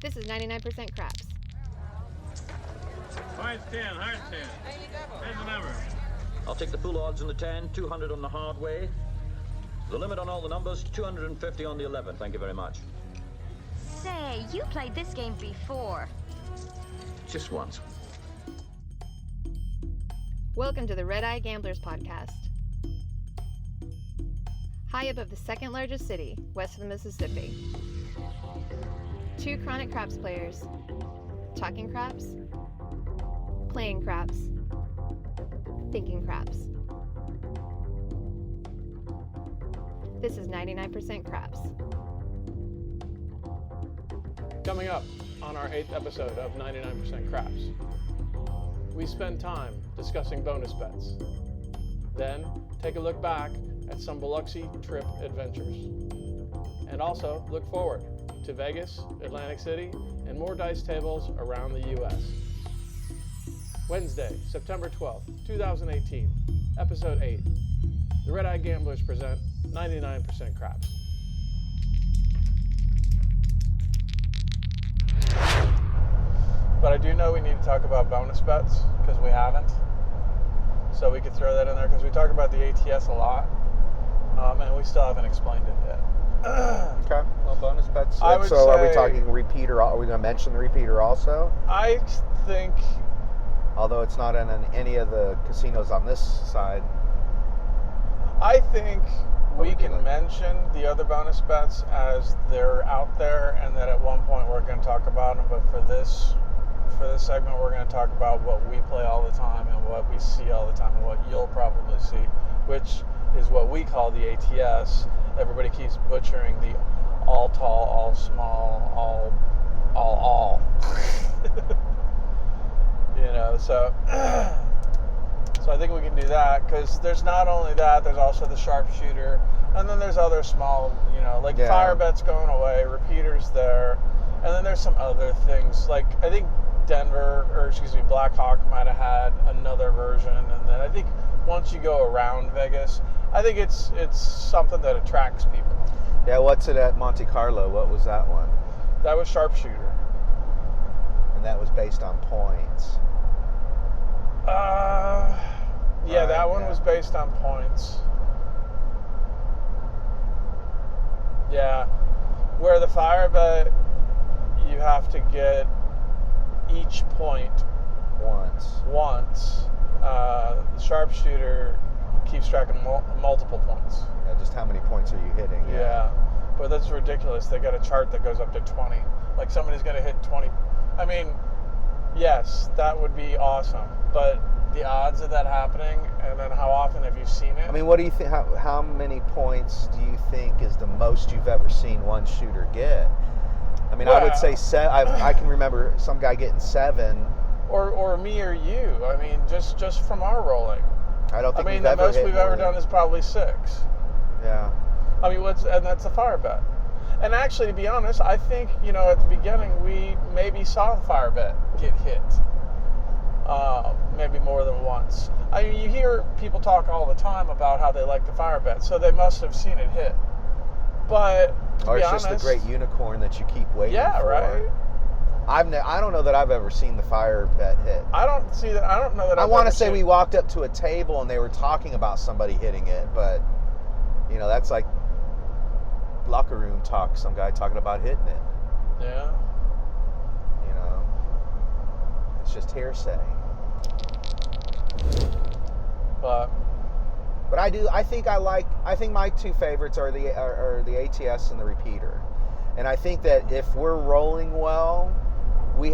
This is 99% craps. Hard 10, hard 10. There's the number. I'll take the full odds on the 10, 200 on the hard way. The limit on all the numbers, 250 on the 11. Thank you very much. Say, you played this game before. Just once. Welcome to the Red Eye Gamblers podcast. High above the second largest city, west of the Mississippi. Two chronic craps players, talking craps, playing craps, thinking craps. This is 99% craps. Coming up on our 8th episode of 99% Craps, we spend time discussing bonus bets. Then take a look back at some Biloxi trip adventures. And also look forward to Vegas, Atlantic City, and more dice tables around the U.S. Wednesday, September 12th, 2018, Episode 8. The Red Eye Gamblers present 99% Craps. But I do know we need to talk about bonus bets, because we haven't. So we could throw that in there, because we talk about the ATS a lot, and we still haven't explained it yet. Okay, well, bonus bets. I would so are we say- talking repeater? Are we going to mention the repeater also? I think, Although it's not in any of the casinos on this side. I think What we would you can like? mention the other bonus bets as they're out there, and that at one point we're going to talk about them. But for this segment, we're going to talk about what we play all the time and what we see all the time and what you'll probably see, which is what we call the ATS. Everybody keeps butchering the all tall, all small, all. You know, so I think we can do that, because there's not only that, there's also the sharpshooter, and then there's other small, you know, like Yeah. fire bet's going away, repeaters there, and then there's some other things, like I think Blackhawk might have had another version, and then I think once you go around Vegas, I think it's something that attracts people. Yeah, what's it at Monte Carlo? What was that one? That was sharpshooter. And that was based on points. Yeah, Right, that one yeah. was based on points. Yeah, where the fire bet, you have to get each point once. The sharpshooter keeps track of multiple points. Yeah, just how many points are you hitting? Yeah, but that's ridiculous. They got a chart that goes up to 20. Like somebody's going to hit 20. I mean, yes, that would be awesome. But the odds of that happening, and then how often have you seen it? I mean, what do you think? How many points do you think is the most you've ever seen one shooter get? I mean, I would say I can remember some guy getting 7. Or me or you. I mean, just from our rolling. I don't think I mean, we've the ever most hit we've more ever than- done is probably 6. Yeah. I mean, and that's a fire bet. And actually, to be honest, I think, you know, at the beginning, we maybe saw the fire bet get hit. Maybe more than once. I mean, you hear people talk all the time about how they like the fire bet, so they must have seen it hit. But, to Or be it's just honest, the great unicorn that you keep waiting yeah, for. right? I don't know that I've ever seen the fire bet hit. I don't see that. I don't know that. I I've want ever to say seen- we walked up to a table and they were talking about somebody hitting it, but you know, that's like locker room talk. Some guy talking about hitting it. Yeah. You know, it's just hearsay. But I think my two favorites are the ATS and the repeater. And I think that if we're rolling well, we're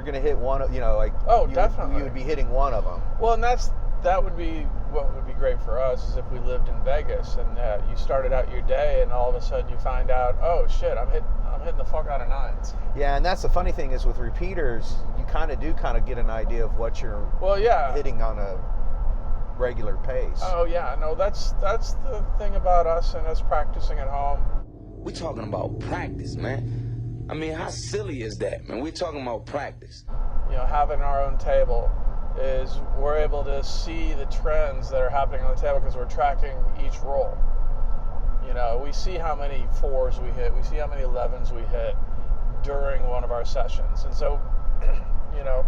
going to hit one of, you know, like definitely. you would be hitting one of them. Well, and that would be what would be great for us, is if we lived in Vegas and you started out your day and all of a sudden you find out, oh shit, I'm hitting the fuck out of 9s. Yeah, and that's the funny thing is with repeaters, you kind of get an idea of what you're hitting on a regular pace. Oh yeah, no, that's the thing about us and us practicing at home. We're talking about practice, man. I mean, how silly is that, man? We're talking about practice. You know, having our own table is we're able to see the trends that are happening on the table because we're tracking each roll. You know, we see how many 4s we hit, we see how many 11s we hit during one of our sessions. And so, you know,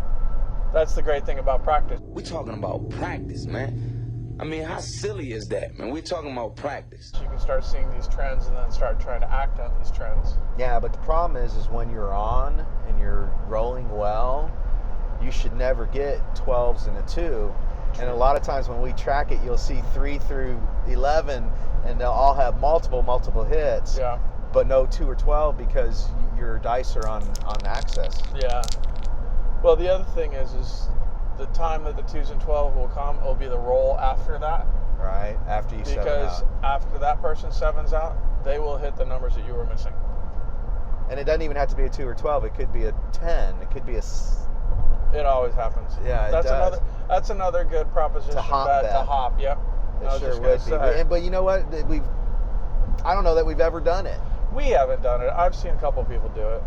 that's the great thing about practice. We're talking about practice, man. I mean, how silly is that, man? We're talking about practice. You can start seeing these trends and then start trying to act on these trends. Yeah, but the problem is when you're on and you're rolling well, you should never get 12s and a 2. And a lot of times when we track it, you'll see 3 through 11, and they'll all have multiple hits. Yeah. But no 2 or 12 because your dice are on access. Yeah. Well, the other thing is the time that the 2s and 12 will come will be the roll after that. Right, after you 7 Because out. after that person 7's out, they will hit the numbers that you were missing. And it doesn't even have to be a 2 or 12. It could be a 10. It could be a... It always happens. Yeah, it does. That's another good proposition. To hop bet. bet. To hop, yep. It sure would be. But you know what? I don't know that we've ever done it. We haven't done it. I've seen a couple people do it.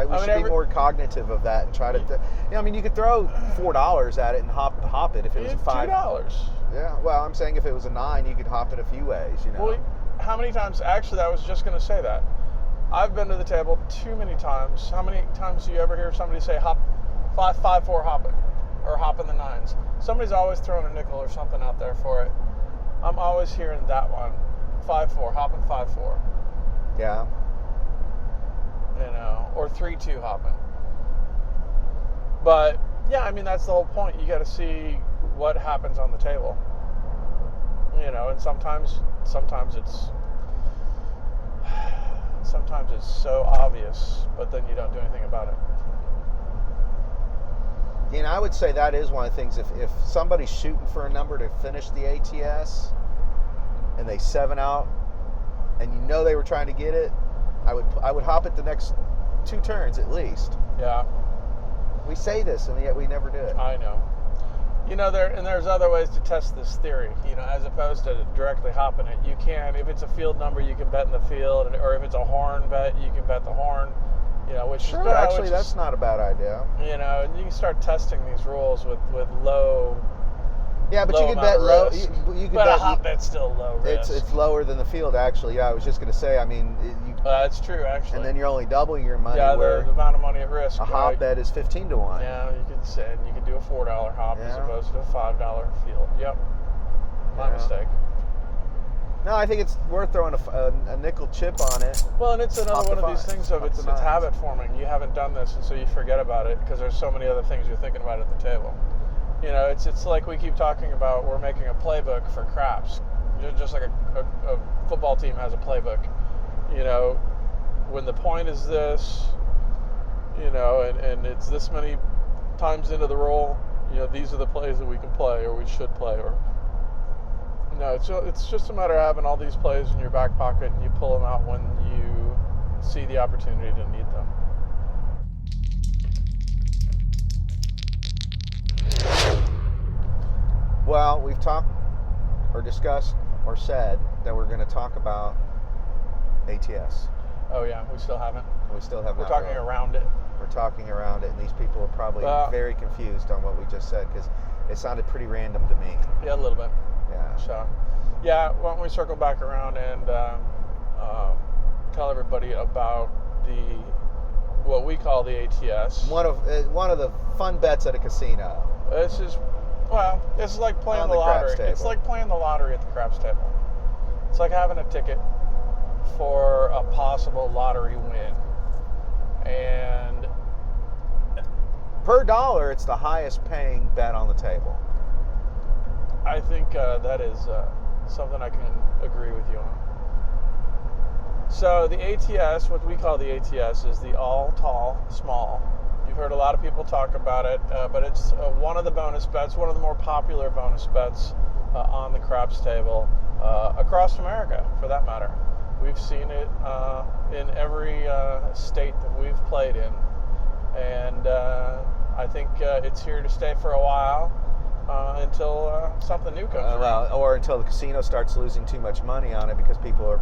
We should be more cognitive of that and try to. I mean, you could throw $4 at it and hop it if it was a $5. $2. Yeah. Well, I'm saying if it was a 9, you could hop it a few ways. You know. Well, how many times? Actually, I was just going to say that. I've been to the table too many times. How many times do you ever hear somebody say hop 5, 5, 4 hop it, or hop in the 9s? Somebody's always throwing a nickel or something out there for it. I'm always hearing that one. 5, 4 hopping 5, 4. Yeah. You know, or 3, 2 hopping. But yeah, I mean that's the whole point. You got to see what happens on the table. You know, and sometimes it's so obvious, but then you don't do anything about it. And I would say that is one of the things. If somebody's shooting for a number to finish the ATS, and they 7 out, and you know they were trying to get it, I would hop it the next 2 turns at least. Yeah. We say this, and yet we never do it. I know. You know, there's other ways to test this theory. You know, as opposed to directly hopping it, you can. If it's a field number, you can bet in the field, or if it's a horn bet, you can bet the horn. You know, which sure, is good, actually, that's not a bad idea. You know, and you can start testing these rules with low. Yeah, but low you can bet low. You can but bet a hop bet's still low risk. It's lower than the field, actually. Yeah, I was just going to say. I mean, that's true, actually. And then you're only doubling your money. Yeah, where the amount of money at risk. A hop bet is 15 to 1. Yeah, you could say you could do a $4 hop as opposed to a $5 field. Yep. My mistake. No, I think it's worth throwing a nickel chip on it. Well, and it's another one of these things of it's habit forming. You haven't done this, and so you forget about it because there's so many other things you're thinking about at the table. You know, it's like we keep talking about. We're making a playbook for craps, just like a football team has a playbook. You know, when the point is this, you know, and it's this many times into the roll, you know, these are the plays that we can play or we should play, or no, it's just a matter of having all these plays in your back pocket and you pull them out when you see the opportunity to need them. Well, we've talked or discussed or said that we're going to talk about ATS. Oh yeah, we still haven't. We still have We're not. talking around it. We're talking around it, and these people are probably very confused on what we just said because it sounded pretty random to me. Yeah, a little bit. Yeah. So, yeah, why don't we circle back around and tell everybody about what we call the ATS. One of the fun bets at a casino. This is like playing the lottery. It's like playing the lottery at the craps table. It's like having a ticket for a possible lottery win. And per dollar, it's the highest paying bet on the table. I think that is something I can agree with you on. So the ATS, what we call the ATS, is the all tall small. You've heard a lot of people talk about it, but it's one of the bonus bets, one of the more popular bonus bets on the craps table across America, for that matter. We've seen it in every state that we've played in, and I think it's here to stay for a while until something new comes around. Or until the casino starts losing too much money on it because people are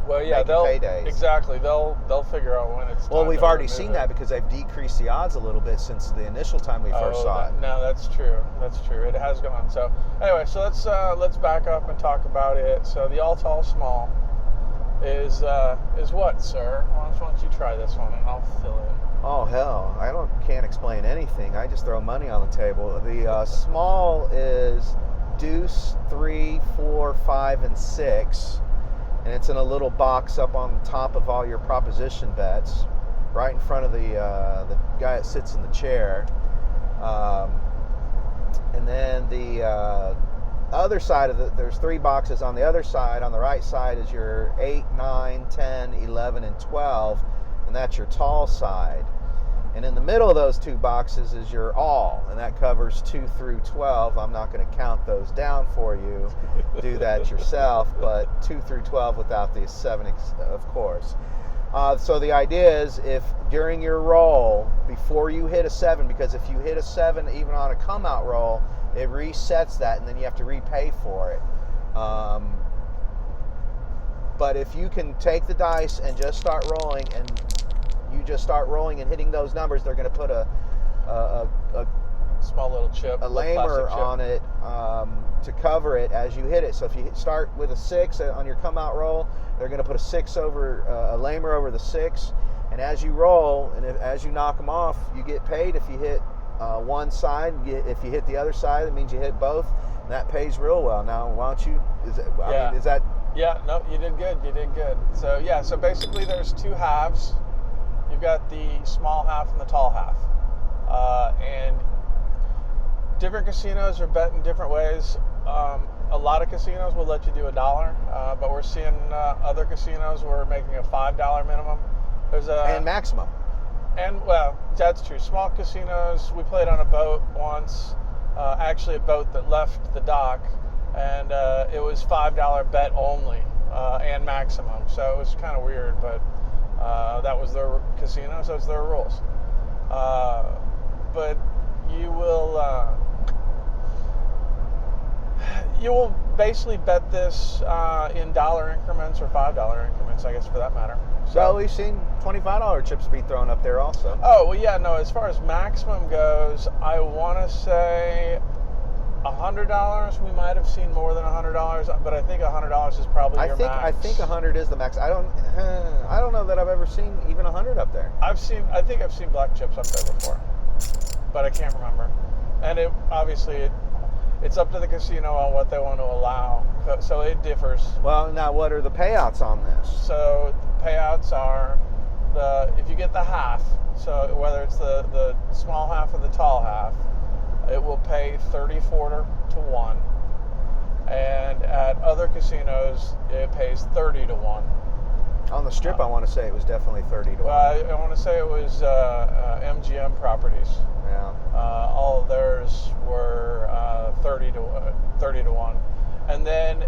making paydays. Exactly. They'll figure out when it's time. Well, we've already seen that because they've decreased the odds a little bit since the initial time we first saw it. No, that's true. That's true. It has gone. So anyway, so let's back up and talk about it. So the all tall small is what, sir? Why don't you try this one and I'll fill in. Oh hell, can't explain anything. I just throw money on the table. The small is deuce, 3, 4, 5, and 6, and it's in a little box up on top of all your proposition bets, right in front of the guy that sits in the chair. And then the other side of there's 3 boxes on the other side. On the right side is your 8, 9, 10, 11, and 12, and that's your tall side. And in the middle of those 2 boxes is your all, and that covers 2 through 12. I'm not going to count those down for you. Do that yourself, but 2 through 12 without the 7, of course. So the idea is, if during your roll, before you hit a 7, because if you hit a 7 even on a come out roll, it resets that, and then you have to repay for it. But if you can take the dice and just start rolling, and you just start rolling and hitting those numbers, they're going to put a small little chip, a lamer on it to cover it as you hit it. So if you start with a 6 on your come out roll, they're going to put a 6 over a lamer over the 6, and as you roll and as you knock them off, you get paid. If you hit one side, if you hit the other side, it means you hit both, and that pays real well. Now, why don't you? Is that? Yeah, no, you did good. You did good. So yeah, so basically there's 2 halves. You've got the small half and the tall half, and different casinos are betting different ways. A lot of casinos will let you do $1, but we're seeing other casinos where we're making a $5 minimum. And maximum. And well, that's true. Small casinos, we played on a boat once, actually a boat that left the dock, and it was $5 bet only and maximum. So it was kind of weird, but that was their casino, so it's their rules. But you will basically bet this in dollar increments or $5 increments, I guess, for that matter. So we've seen $25 chips be thrown up there also. Oh, well, yeah, no, as far as maximum goes, I want to say $100. We might have seen more than $100, but I think $100 is probably your max. I think 100 is the max. I don't know that I've ever seen even 100 up there. I think I've seen black chips up there before, but I can't remember. And it's up to the casino on what they want to allow, so it differs. Well, now what are the payouts on this? So the payouts are if you get the half, so whether it's the small half or the tall half, it will pay 34 to 1, and at other casinos it pays 30 to 1. On the Strip, I want to say it was definitely 30 to 1. Well, I want to say it was MGM properties. Yeah. All of theirs were 30 to 1, and then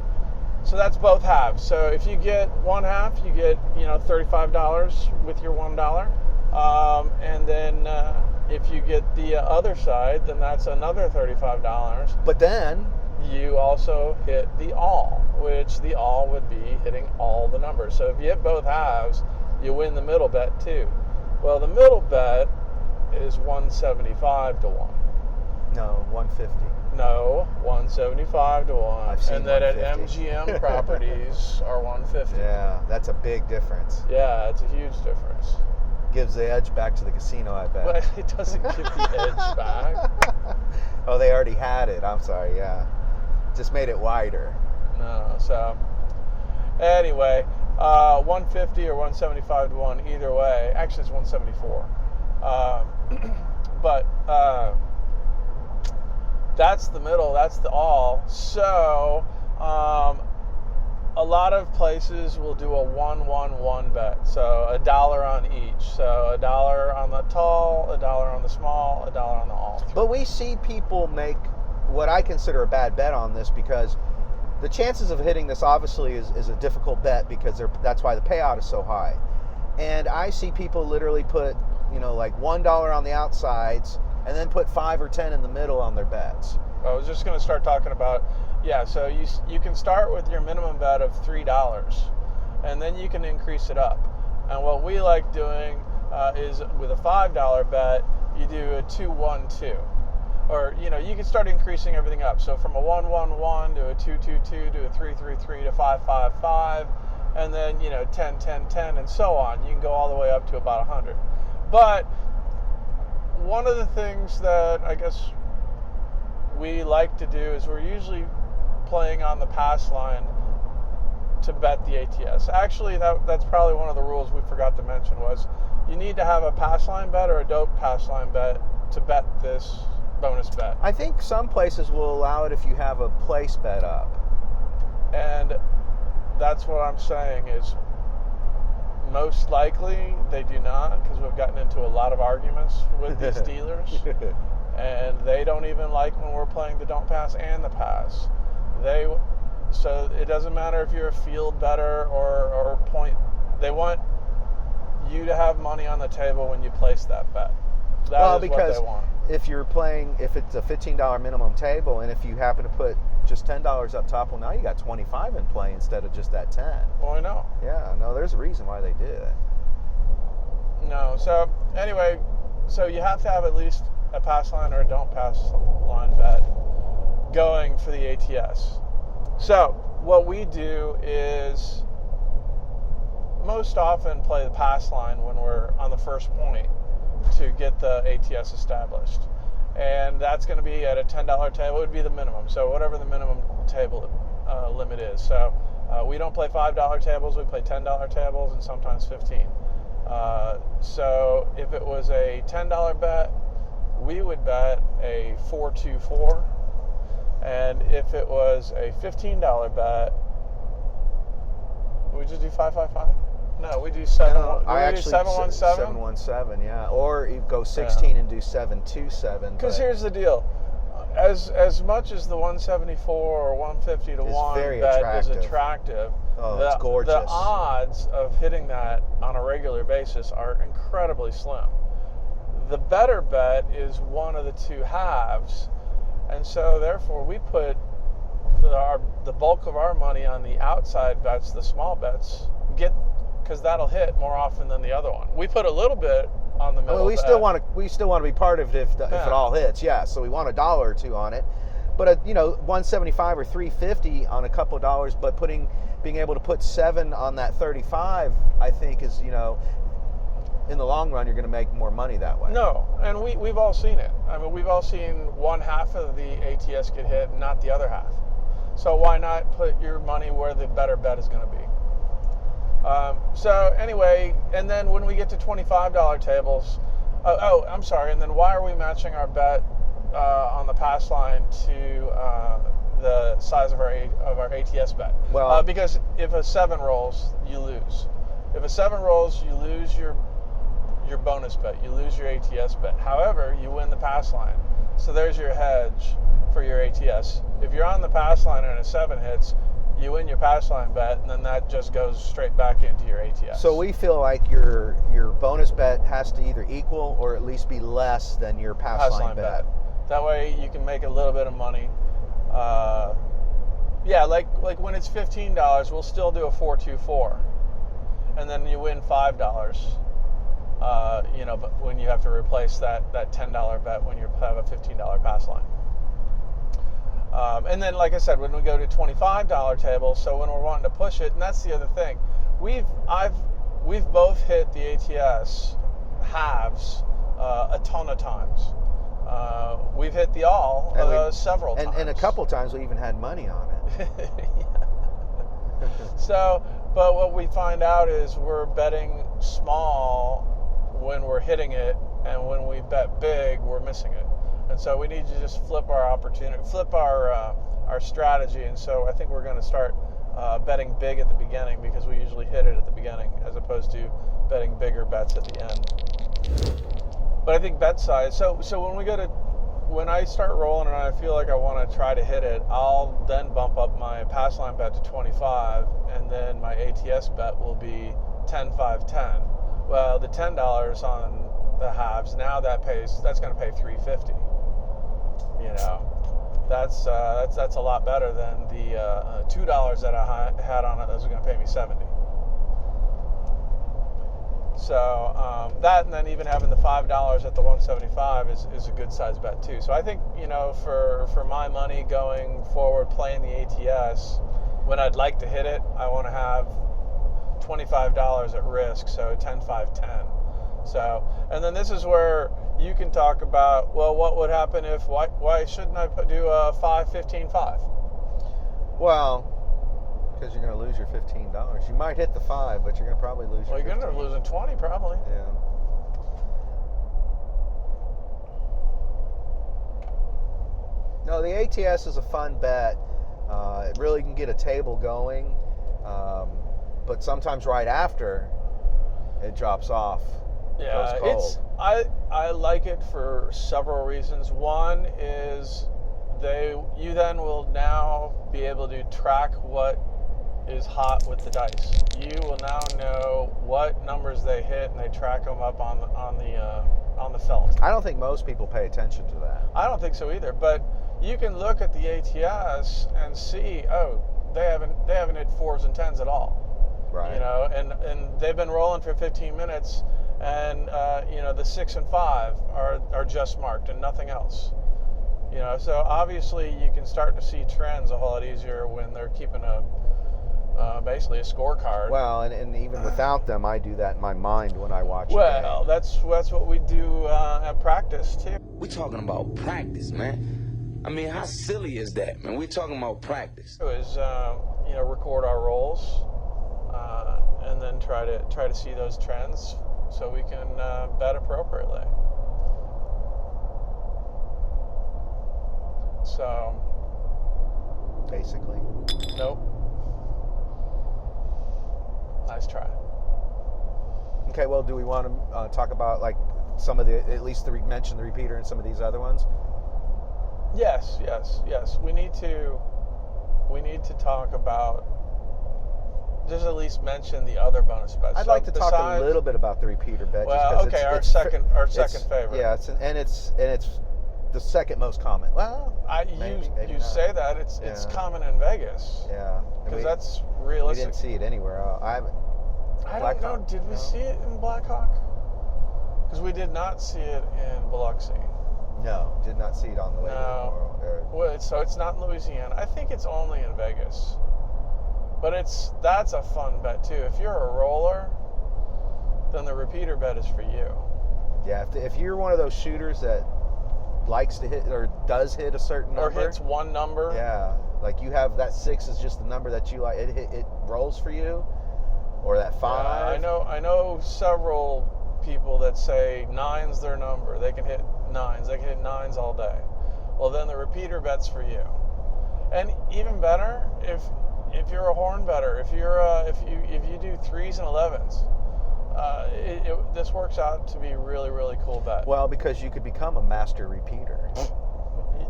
so that's both halves. So if you get one half, you get $35 with your $1, and then if you get the other side, then that's another $35. But then you also hit the all, which the all would be hitting all the numbers. So if you hit both halves, you win the middle bet too. Well, the middle bet is 175 to 1. No, 150. No, 175 to 1. I've seen and then at 150. MGM properties are 150. Yeah, that's a big difference. Yeah, it's a huge difference. Gives the edge back to the casino, I bet. But it doesn't give the edge back. Oh, they already had it. I'm sorry, yeah. Just made it wider. No, so anyway, 150 or 175 to 1, either way. Actually, it's 174. But that's the middle, that's the all. So a lot of places will do a 1-1-1 bet. So $1 on each. So $1 on the tall, $1 on the small, $1 on the all. But we see people make what I consider a bad bet on this, because the chances of hitting this obviously is a difficult bet, because that's why the payout is so high. And I see people literally put, like $1 on the outsides and then put 5 or 10 in the middle on their bets. I was just going to start talking about, so you can start with your minimum bet of $3, and then you can increase it up. And what we like doing is with a $5 bet, you do a 2-1-2. Or, you can start increasing everything up. So from a 1-1-1 to a 2-2-2 to a 3-3-3 to 5-5-5. and then 10, 10, 10, and so on. You can go all the way up to about 100. But one of the things that I guess we like to do is we're usually playing on the pass line to bet the ATS. Actually, that's probably one of the rules we forgot to mention was you need to have a pass line bet or a dope pass line bet to bet this bonus bet. I think some places will allow it if you have a place bet up. And that's what I'm saying is most likely they do not, because we've gotten into a lot of arguments with these dealers. And they don't even like when we're playing the don't pass and the pass. So it doesn't matter if you're a field better or point. They want you to have money on the table when you place that bet. That is because what they want. If you're playing, if it's a $15 minimum table, and if you happen to put just $10 up top, well, now you got 25 in play instead of just that 10. Well, I know. Yeah, no, there's a reason why they did it. No, so anyway, so you have to have at least a pass line or a don't pass line bet going for the ATS. So what we do is most often play the pass line when we're on the first point to get the ATS established. And that's going to be at a $10 table. It would be the minimum. So whatever the minimum table limit is. So we don't play $5 tables. We play $10 tables and sometimes 15. So if it was a $10 bet, we would bet a 4-2-4. And if it was a $15 bet, we just do 5-5-5. No, we do 7-1-7. 7-1-7, yeah. Or you go 16 and do 7-2-7. Because here's the deal. As much as the 174 or 150 to 1 bet is attractive, it's gorgeous. The odds of hitting that on a regular basis are incredibly slim. The better bet is one of the two halves, and so therefore we put the bulk of our money on the outside bets, the small bets, because that'll hit more often than the other one. We put a little bit on the middle. Well, we still want to be part of it if it all hits. Yeah, so we want $1 or $2 on it, but 175 or 350 on a couple of dollars. But being able to put 7 on that 35, I think is in the long run you're going to make more money that way. No, and we've all seen it. I mean, we've all seen one half of the ATS get hit, not the other half. So why not put your money where the better bet is going to be? So anyway, and then when we get to $25 tables, I'm sorry, and then why are we matching our bet on the pass line to the size of our ATS bet? Well, because if a 7 rolls, you lose. If a 7 rolls, you lose your bonus bet. You lose your ATS bet. However, you win the pass line. So there's your hedge for your ATS. If you're on the pass line and a 7 hits, you win your pass line bet, and then that just goes straight back into your ATS. So we feel like your bonus bet has to either equal or at least be less than your pass line bet. That way you can make a little bit of money. Like when it's $15, we'll still do a 4-2-4, and then you win $5. But when you have to replace that $10 bet when you have a $15 pass line. And then, like I said, when we go to $25 tables, so when we're wanting to push it, and that's the other thing, we've both hit the ATS halves a ton of times. We've hit the all several times. And a couple times we even had money on it. So, but what we find out is we're betting small when we're hitting it, and when we bet big, we're missing it. And so we need to just flip our strategy. And so I think we're going to start betting big at the beginning, because we usually hit it at the beginning, as opposed to betting bigger bets at the end. But I think bet size. So when I start rolling and I feel like I want to try to hit it, I'll then bump up my pass line bet to 25, and then my ATS bet will be 10-5-10. Well, the $10 on the halves, now that's going to pay $3.50. That's a lot better than the $2 that I had on it that was going to pay me $70. So that, and then even having the $5 at the 175 is a good size bet too. So I think for my money going forward playing the ATS, when I'd like to hit it, I want to have $25 at risk, so 10, 5, 10. So, and then this is where you can talk about, well, what would happen if, why shouldn't I do a 5, 15, 5? Well, because you're going to lose your $15. You might hit the 5, but you're going to probably lose your Well, you're going to end up losing 20 probably. Yeah. No, the ATS is a fun bet. It really can get a table going, but sometimes right after, it drops off. Yeah, goes cold. I like it for several reasons. One is you then will now be able to track what is hot with the dice. You will now know what numbers they hit, and they track them up on the felt. I don't think most people pay attention to that. I don't think so either, but you can look at the ATS and see, oh, they haven't hit 4s and 10s at all. Right. You know, and they've been rolling for 15 minutes, and you know, the 6 and 5 are just marked and nothing else. You know, so obviously you can start to see trends a whole lot easier when they're keeping basically a scorecard. Well, and even without them, I do that in my mind when I watch. Well, that's what we do at practice too. We talking about practice, man. I mean, how silly is that, man? We're talking about practice. Is you know, record our rolls, and then try to see those trends so we can bet appropriately. So basically. Nope. Nice try. Okay, well, do we want to talk about like some of at least mention the repeater and some of these other ones? Yes. We need to talk about, just at least mention the other bonus bets. I'd like to talk a little bit about the repeater bet. Well, just okay, our second favorite. Yeah, it's the second most common. Well, maybe you not. say that it's common in Vegas. Yeah, because that's realistic. We didn't see it anywhere. I don't know. Did we see it in Blackhawk? Because we did not see it in Biloxi. No, did not see it on the way. No. Well, so it's not in Louisiana. I think it's only in Vegas. But that's a fun bet too. If you're a roller, then the repeater bet is for you. Yeah, if you're one of those shooters that likes to hit or does hit a certain number, or hits one number. Yeah, like you have that 6 is just the number that you like. It rolls for you, or that 5. Yeah, I know several people that say 9's their number. They can hit 9s. They can hit 9s all day. Well, then the repeater bet's for you. And even better, if you're a horn better, if you do 3s and 11s, this works out to be a really, really cool bet. Well, because you could become a master repeater.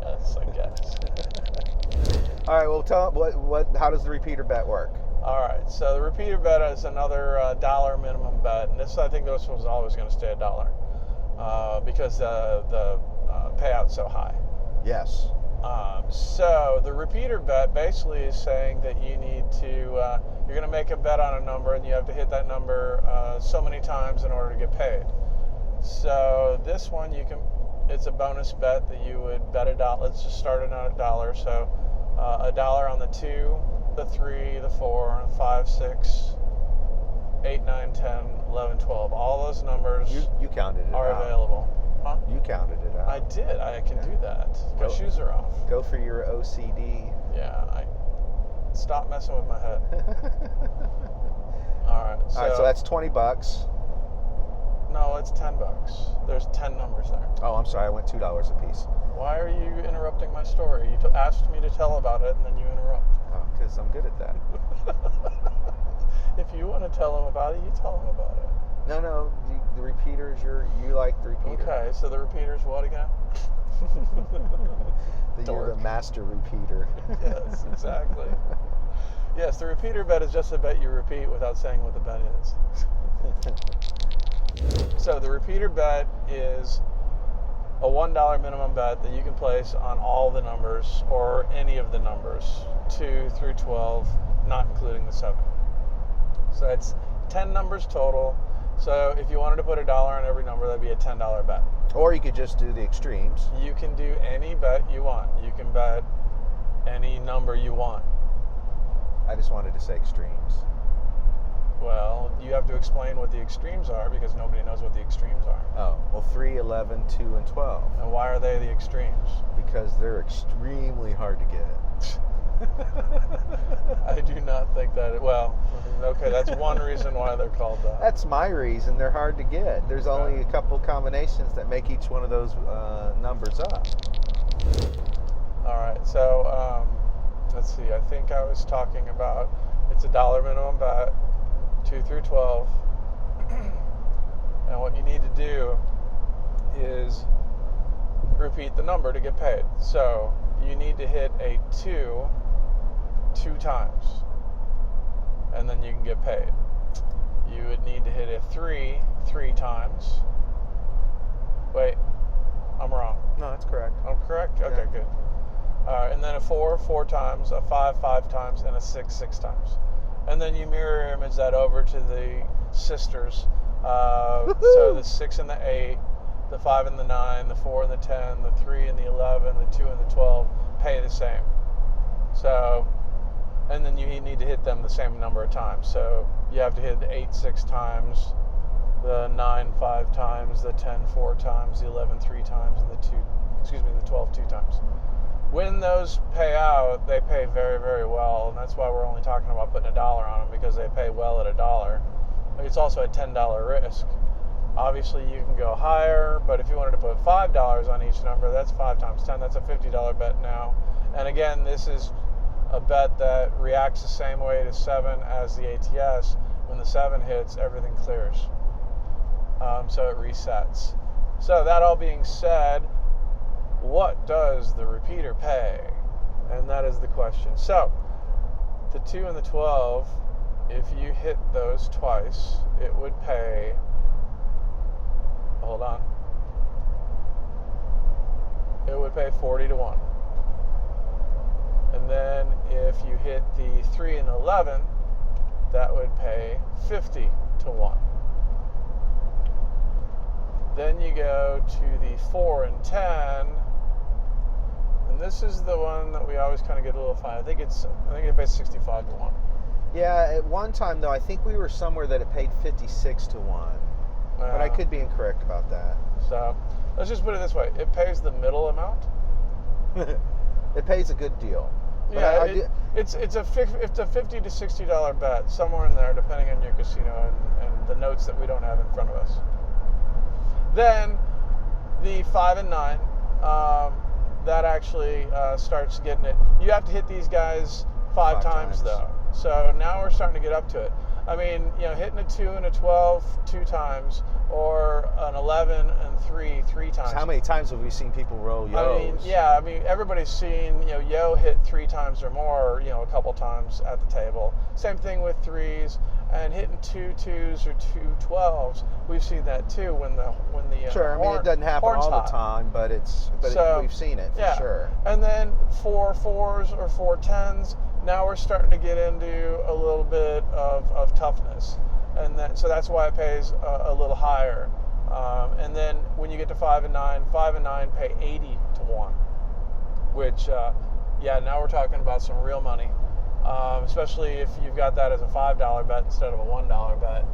Yes, I guess. All right. Well, tell how does the repeater bet work? All right. So the repeater bet is another $1 minimum bet, and I think this one's always going to stay $1 because the payout's so high. Yes. So the repeater bet basically is saying that you need to, you're going to make a bet on a number and you have to hit that number so many times in order to get paid. So this one it's a bonus bet that you would bet $1. Let's just start it on $1. So $1 on the 2, the 3, the 4, 5, 6, 8, 9, 10, 11, 12. All those numbers you counted it are out. available. Huh? You counted it out. I did. I can do that. My shoes are off. Go for your OCD. Yeah. Stop messing with my head. All right. So that's $20. No, it's $10. There's 10 numbers there. Oh, I'm sorry. I went $2 a piece. Why are you interrupting my story? You asked me to tell about it, and then you interrupt. Oh, because I'm good at that. If you want to tell them about it, you tell them about it. No, the repeater is you like the repeater. Okay, so the repeater is what again? You're the master repeater. Yes, exactly. Yes, the repeater bet is just a bet you repeat without saying what the bet is. So the repeater bet is a $1 minimum bet that you can place on all the numbers or any of the numbers, 2 through 12, not including the 7. So it's 10 numbers total. So if you wanted to put $1 on every number, that'd be a $10 bet. Or you could just do the extremes. You can do any bet you want. You can bet any number you want. I just wanted to say extremes. Well, you have to explain what the extremes are because nobody knows what the extremes are. Oh, well, 3, 11, 2, and 12. And why are they the extremes? Because they're extremely hard to get. I do not think that. Well, okay, that's one reason why they're called that. That's my reason. They're hard to get. There's only a couple combinations that make each one of those numbers up. All right, so let's see. I think I was talking about it's $1 minimum bet, 2 through 12, and what you need to do is repeat the number to get paid. So you need to hit a 2 times, and then you can get paid. You would need to hit a 3 times. Wait, I'm wrong. No, that's correct. I'm correct? Okay, good. And then a 4 times, a 5 times, and a 6 times. And then you mirror image that over to the sisters. So the 6 and the 8, the 5 and the 9, the 4 and the 10, the 3 and the 11, the 2 and the 12 pay the same. So, and then you need to hit them the same number of times. So you have to hit the 8 6 times, the 9 5 times, the 10 4 times, the 11 3 times, and the 12 2 times. When those pay out, they pay very, very well, and that's why we're only talking about putting $1 on them, because they pay well at $1. It's also a $10 risk. Obviously, you can go higher, but if you wanted to put $5 on each number, that's 5 times 10. That's a $50 bet now. And again, this is a bet that reacts the same way to 7 as the ATS. When the 7 hits, everything clears. So it resets. So that all being said, what does the repeater pay? And that is the question. So the 2 and the 12, if you hit those twice, it would pay, hold on, it would pay 40 to 1. And then if you hit the 3 and 11, that would pay 50 to 1. Then you go to the 4 and 10, and this is the one that we always kind of get a little fine. I think it pays 65 to 1. Yeah, at one time though, I think we were somewhere that it paid 56 to 1. But I could be incorrect about that. So let's just put it this way: it pays the middle amount. It pays a good deal. But Yeah, it's a $50 to $60 bet, somewhere in there, depending on your casino and the notes that we don't have in front of us. Then the 5 and 9, that actually starts getting it. You have to hit these guys 5 times though. So now we're starting to get up to it. I mean, hitting a 2 and a 12 2 times, or an 11 and 3 times. So how many times have we seen people roll yos? I mean, everybody's seen, yo hit 3 times or more, a couple times at the table. Same thing with 3s, and hitting 2 2s or 2 12s. We've seen that too when the sure. I mean, it doesn't happen all the time, but we've seen it for sure. And then 4 4s or 4 10s. Now we're starting to get into a little bit of toughness, and so that's why it pays a little higher. And then when you get to 5 and 9 pay 80 to 1, which now we're talking about some real money, especially if you've got that as a $5 bet instead of a $1 bet,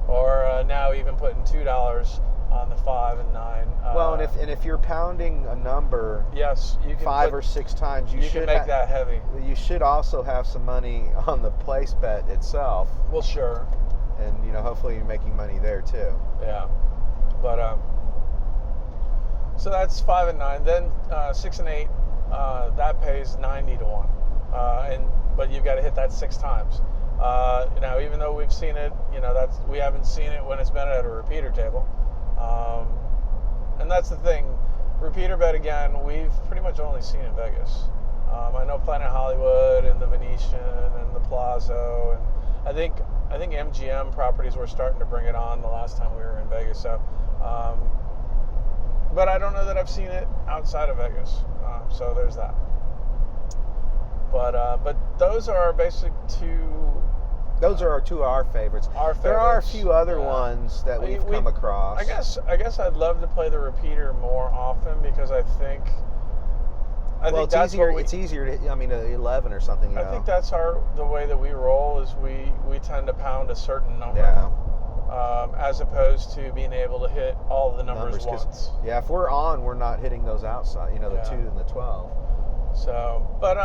or now even putting $2 on the 5 and 9. Well, and if you're pounding a number, yes, you can 5 or 6 times, you should make that heavy. You should also have some money on the place bet itself. Well, sure. And hopefully you're making money there too. Yeah, but so that's 5 and 9. Then 6 and 8, that pays 90 to 1. But you've got to hit that 6 times. Now, even though we've seen it, we haven't seen it when it's been at a repeater table. And that's the thing. Repeater bet, again, we've pretty much only seen in Vegas. I know Planet Hollywood and the Venetian and the Plaza, and I think MGM properties were starting to bring it on the last time we were in Vegas. So, but I don't know that I've seen it outside of Vegas. So there's that. But those are our basic two. Those are two of our favorites. There are a few other ones that we've come across. I guess I'd love to play the repeater more often, because I think I think it's that's easier. what we, It's easier to. I mean, 11 or something. You I know. think that's the way that we roll is we tend to pound a certain number. Yeah. As opposed to being able to hit all the numbers 'cause, once. yeah, if we're on, we're not hitting those outside. You know, the Yeah. 2 and the 12. So, but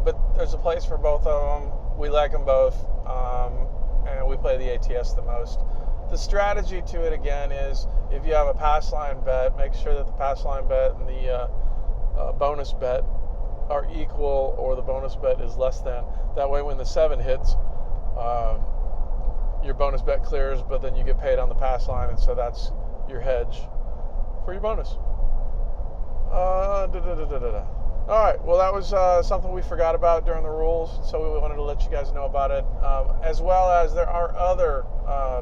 but there's a place for both of them. We like them both, and we play the ATS the most. The strategy to it again is if you have a pass line bet, make sure that the pass line bet and the bonus bet are equal, or the bonus bet is less than. That way, when the 7 hits, your bonus bet clears, but then you get paid on the pass line, and so that's your hedge for your bonus. All right, well, that was something we forgot about during the rules, so we wanted to let you guys know about it, as well as there are other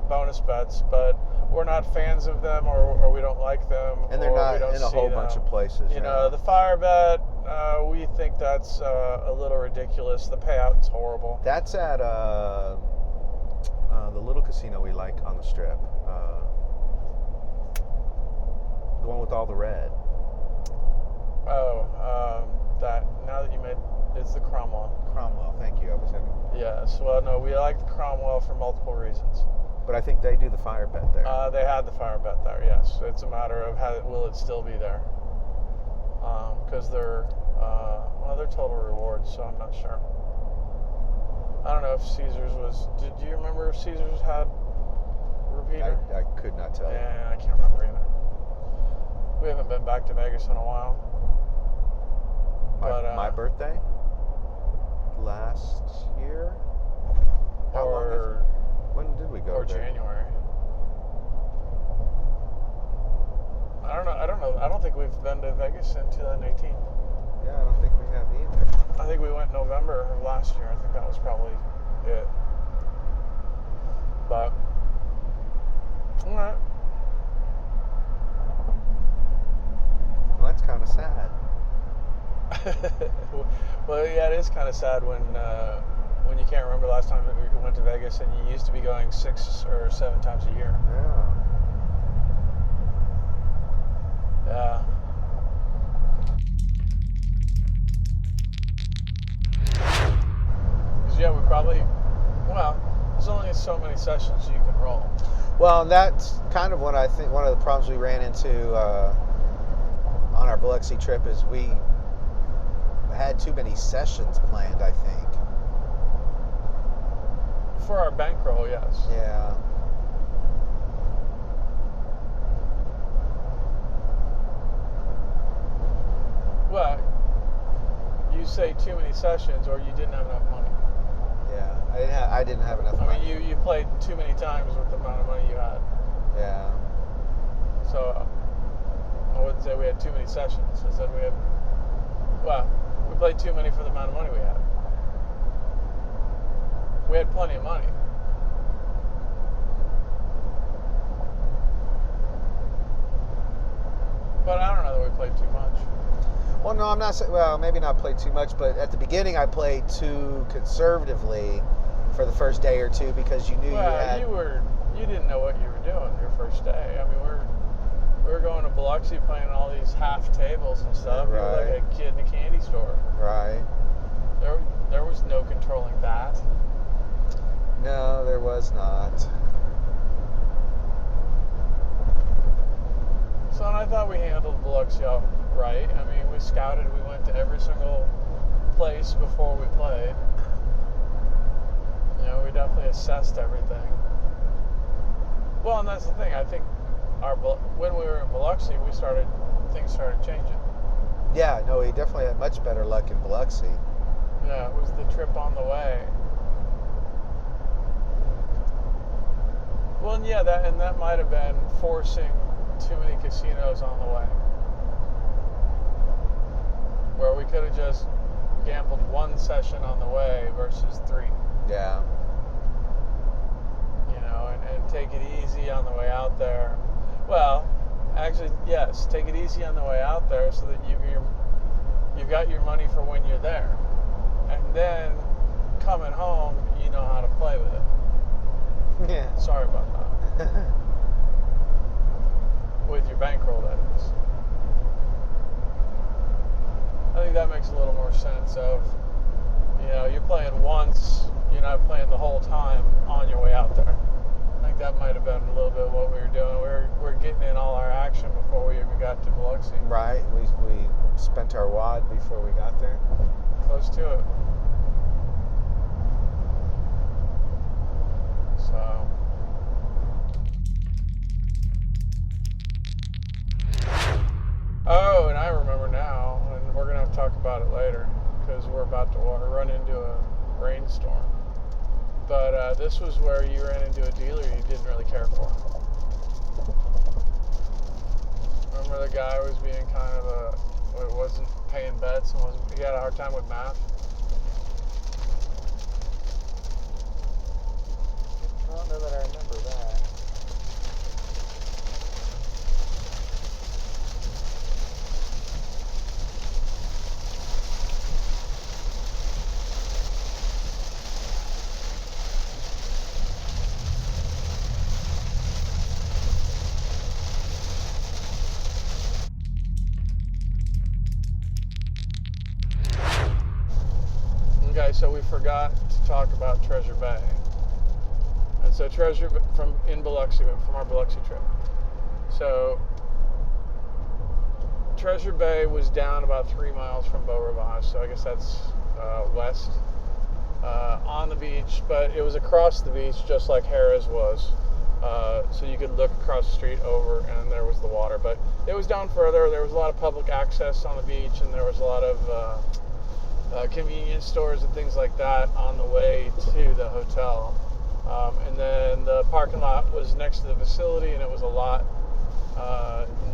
bonus bets, but we're not fans of them, or we don't like them, And they're or not we don't in a see whole them. bunch of places. You know, the fire bet, we think that's a little ridiculous. The payout's horrible. That's at the little casino we like on the strip. The one with all the red. That now that you made, it's the Cromwell. Cromwell, thank you. I was having. Yes, well, no, we like the Cromwell for multiple reasons. But I think they do the fire bet there. They had the fire bet there, yes. It's a matter of will it still be there? Because they're total rewards, so I'm not sure. I don't know if Caesars was. Did you remember if Caesars had Repeater? I could not tell you. Yeah, I can't remember either. We haven't been back to Vegas in a while. My birthday? Last year? When did we go Or there? January. I don't know. I don't think we've been to Vegas in 2018. Yeah, I don't think we have either. I think we went November of last year. I think that was probably it. But, all right. Well, that's kind of sad. Well, yeah, it is kind of sad when you can't remember last time we went to Vegas, and you used to be going 6 or 7 times a year. Yeah. Yeah. Because we probably, there's only so many sessions you can roll. Well, and that's kind of what I think one of the problems we ran into on our Biloxi trip is we had too many sessions planned, I think. For our bankroll, yes. Yeah. Well, you say too many sessions, or you didn't have enough money. Yeah, I didn't have enough I money. mean, you played too many times with the amount of money you had. Yeah. So I wouldn't say we had too many sessions. I said we played too many for the amount of money we had. We had plenty of money. But I don't know that we played too much. Well, no, I'm not saying, maybe not played too much, but at the beginning I played too conservatively for the first day or two because you knew you had... you didn't know what you were doing your first day. I mean, we were going to Biloxi playing all these half tables and stuff. Right. You were like a kid in a candy store. Right. There was no controlling that. No, there was not. So, and I thought we handled Biloxi out right. I mean, we scouted. We went to every single place before we played. You know, we definitely assessed everything. Well, and that's the thing. I think when we were in Biloxi, things started changing. Yeah, no, we definitely had much better luck in Biloxi. Yeah, it was the trip on the way. Well, and yeah, that might have been forcing too many casinos on the way, where we could have just gambled one session on the way versus 3. Yeah. You know, and take it easy on the way out there. Well, actually, yes, take it easy on the way out there so that you've got your money for when you're there, and then coming home, you know how to play with it. Yeah. Sorry about that. With your bankroll, that is. I think that makes a little more sense of, you're playing once, you're not playing the whole time on your way out there. I think that might have been a little bit what we were doing. We're getting in all our action before we even got to Biloxi. Right. We spent our wad before we got there. Close to it. So. Oh, and I remember now, and we're going to have to talk about it later, because we're about to run into a rainstorm. But this was where you ran into a dealer you didn't really care for. Remember the guy was being kind of wasn't paying bets and he had a hard time with math? I don't know that I remember that. Okay, so we forgot to talk about Treasure Bay. And so in Biloxi, from our Biloxi trip. So Treasure Bay was down about 3 miles from Beau Rivage, so I guess that's west on the beach, but it was across the beach just like Harrah's was. So you could look across the street over and there was the water, but it was down further. There was a lot of public access on the beach, and there was a lot of convenience stores and things like that on the way to the hotel. And then the parking lot was next to the facility, and it was a lot,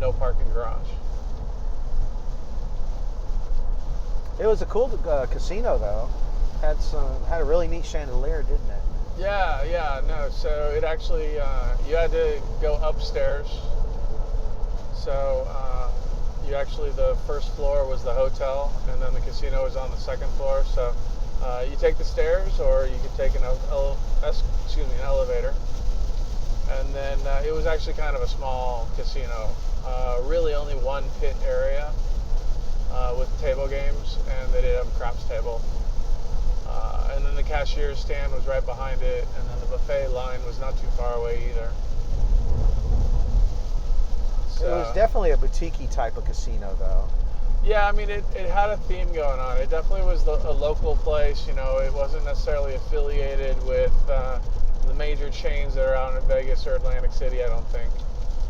no parking garage. It was a cool casino though. Had a really neat chandelier, didn't it? Yeah, no. So it actually, you had to go upstairs. So the first floor was the hotel, and then the casino was on the second floor. So you take the stairs, or you could take an elevator. And then it was actually kind of a small casino. Really only one pit area with table games, and they did have a craps table. And then the cashier's stand was right behind it, and then the buffet line was not too far away either. So, it was definitely a boutique-y type of casino, though. Yeah, I mean, it had a theme going on. It definitely was a local place. It wasn't necessarily affiliated with the major chains that are out in Vegas or Atlantic City, I don't think.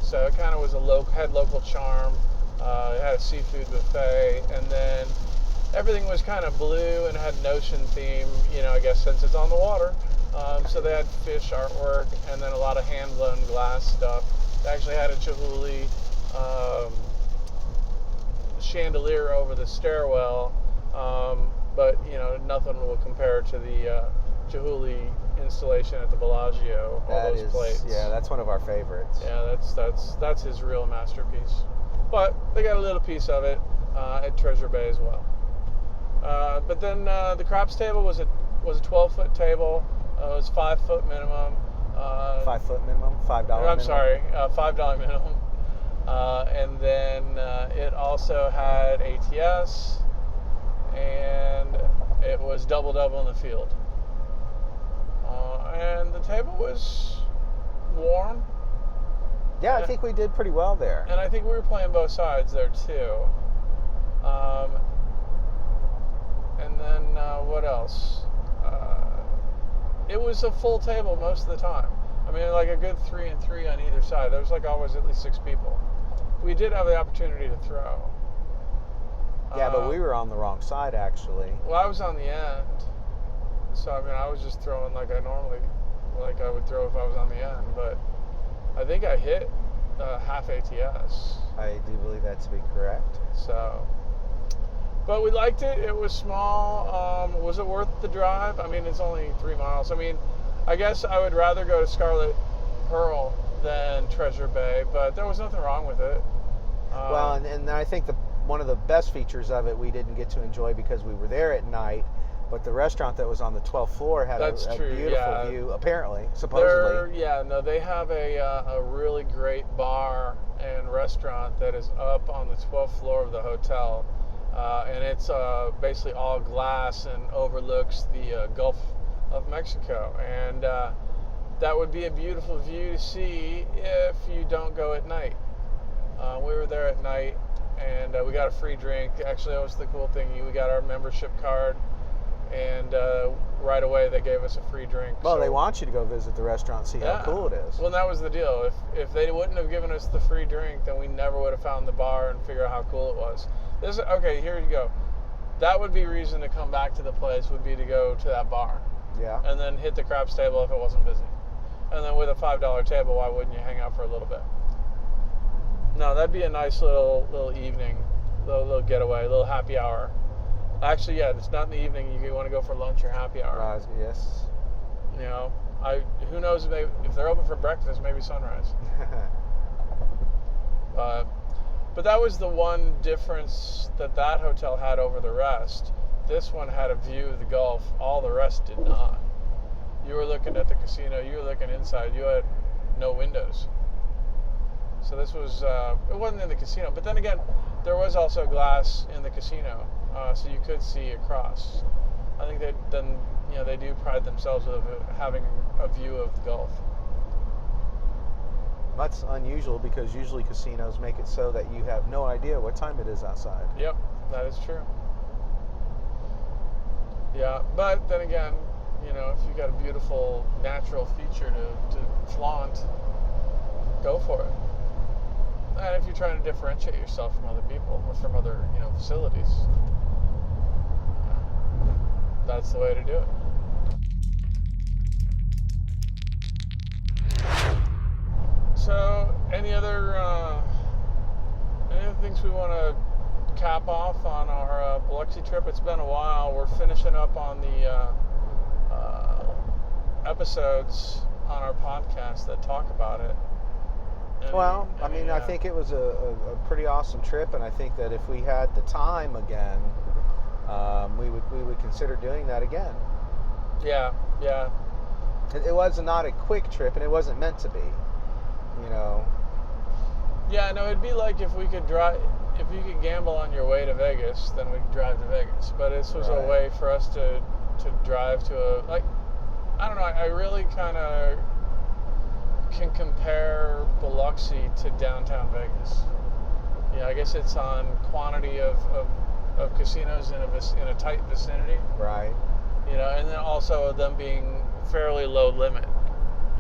So it kind of was had local charm. It had a seafood buffet, and then everything was kind of blue and had an ocean theme, I guess since it's on the water. So they had fish artwork and then a lot of hand-blown glass stuff. They actually had a Chihuly chandelier over the stairwell, but nothing will compare to the Chihuly installation at the Bellagio. All those plates. Yeah, that's one of our favorites. Yeah, that's his real masterpiece. But they got a little piece of it at Treasure Bay as well. But then the craps table was a 12-foot table. It was 5 foot minimum. 5 foot minimum, $5 minimum. I'm sorry, $5 minimum. And then it also had ATS, and it was double in the field. And the table was warm. Yeah, I think we did pretty well there. And I think we were playing both sides there too. And then what else? It was a full table most of the time. I mean, like a good 3 and 3 on either side. There was like always at least 6 people. We did have the opportunity to throw. Yeah, but we were on the wrong side actually. Well, I was on the end. So, I mean, I was just throwing like I would throw if I was on the end. But I think I hit half ATS. I do believe that to be correct. So, but we liked it. It was small. Was it worth the drive? I mean, it's only 3 miles. I mean, I guess I would rather go to Scarlet Pearl than Treasure Bay, but there was nothing wrong with it. Well, and I think one of the best features of it we didn't get to enjoy because we were there at night, but the restaurant that was on the 12th floor had a beautiful view, apparently, supposedly. They have a really great bar and restaurant that is up on the 12th floor of the hotel. and it's basically all glass and overlooks the Gulf of Mexico. And that would be a beautiful view to see if you don't go at night. We were there at night, and we got a free drink. Actually, that was the cool thing. We got our membership card, and right away they gave us a free drink. Well, So- they want you to go visit the restaurant and see how cool it is. Well, that was the deal. If they wouldn't have given us the free drink, then we never would have found the bar and figured out how cool it was. Okay, here you go. That would be reason to come back to the place, would be to go to that bar. Yeah. And then hit the craps table if it wasn't busy. And then with a $5 table, why wouldn't you hang out for a little bit? No, that'd be a nice little evening, little getaway, little happy hour. Actually, yeah, it's not in the evening. You want to go for lunch or happy hour. Yes. You know, who knows, maybe if they're open for breakfast, maybe sunrise. But that was the one difference that hotel had over the rest. This one had a view of the Gulf. All the rest did not. You were looking at the casino. You were looking inside. You had no windows. So this was, it wasn't in the casino. But then again, there was also glass in the casino, so you could see across. I think they do pride themselves with having a view of the Gulf. That's unusual because usually casinos make it so that you have no idea what time it is outside. Yep, that is true. Yeah, but then again, you know, if you've got a beautiful natural feature to flaunt, go for it. And if you're trying to differentiate yourself from other people or from other, facilities, that's the way to do it. So, any other things we want to cap off on our Biloxi trip? It's been a while. We're finishing up on the episodes on our podcast that talk about it. Well, I think it was a pretty awesome trip, and I think that if we had the time again, we would consider doing that again. Yeah. It was not a quick trip, and it wasn't meant to be. Yeah, no, it'd be like if you could gamble on your way to Vegas, then we'd drive to Vegas. But this was a way for us to drive to I don't know, I really kind of can compare Biloxi to downtown Vegas. Yeah, I guess it's on quantity of casinos in a tight vicinity. Right. And then also them being fairly low limit.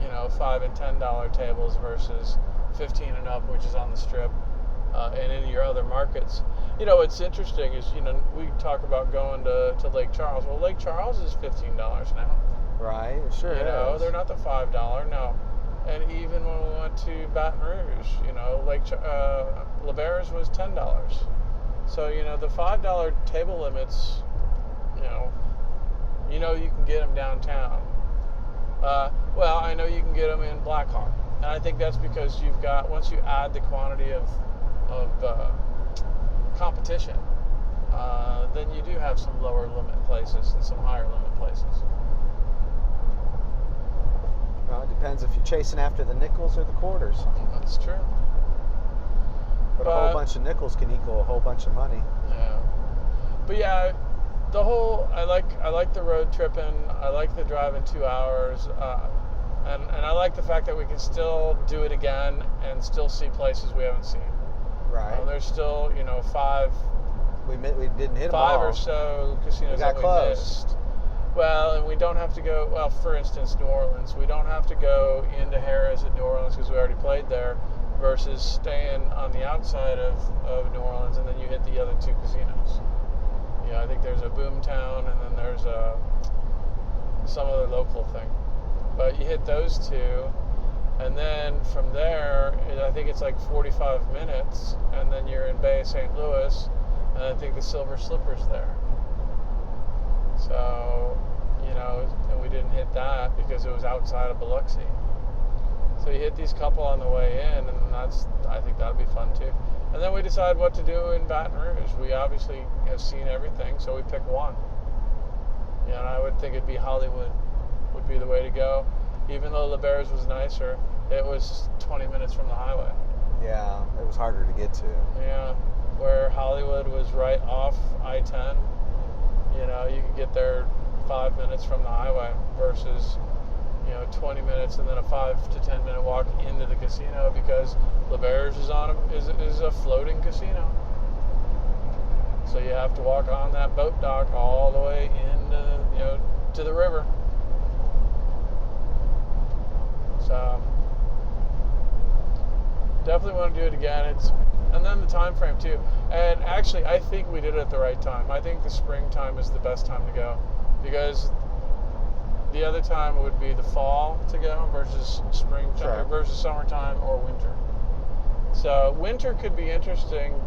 $5 and $10 tables versus 15 and up, which is on the Strip, and in your other markets. What's interesting is, we talk about going to Lake Charles. Well, Lake Charles is $15 now. Right, it sure is. They're not the $5, no. And even when we went to Baton Rouge, LeBare's was $10. So, the $5 table limits, you can get them downtown. Well, I know you can get them in Blackhawk. And I think that's because once you add the quantity of competition, then you do have some lower limit places and some higher limit places. Well, it depends if you're chasing after the nickels or the quarters. That's true. But a whole bunch of nickels can equal a whole bunch of money. Yeah. But yeah, I like the road tripping. I like the driving 2 hours. And I like the fact that we can still do it again and still see places we haven't seen. Right. There's still, 5. We didn't hit them 5 all. or so casinos got that close. we missed. Well, and we don't have to go. Well, for instance, New Orleans. We don't have to go into Harrah's at New Orleans because we already played there, versus staying on the outside of New Orleans and then you hit the other 2 casinos. I think there's a Boomtown and then there's some other local thing. But you hit those 2, and then from there, I think it's like 45 minutes, and then you're in Bay of St. Louis, and I think the Silver Slipper's there. So, and we didn't hit that because it was outside of Biloxi. So you hit these couple on the way in, and I think that would be fun too. And then we decide what to do in Baton Rouge. We obviously have seen everything, so we pick one. And I would think it'd be Hollywood would be the way to go. Even though LeBare's was nicer, it was 20 minutes from the highway. Yeah, it was harder to get to. Yeah. where Hollywood was right off I-10. You know, you could get there 5 minutes from the highway versus, 20 minutes and then a 5 to 10 minute walk into the casino, because LeBear's is a floating casino. So you have to walk on that boat dock all the way into, to the river. So definitely want to do it again. And then the time frame too. And actually, I think we did it at the right time. I think the springtime is the best time to go, because the other time would be the fall to go versus springtime, Sure. versus summertime or winter. So winter could be interesting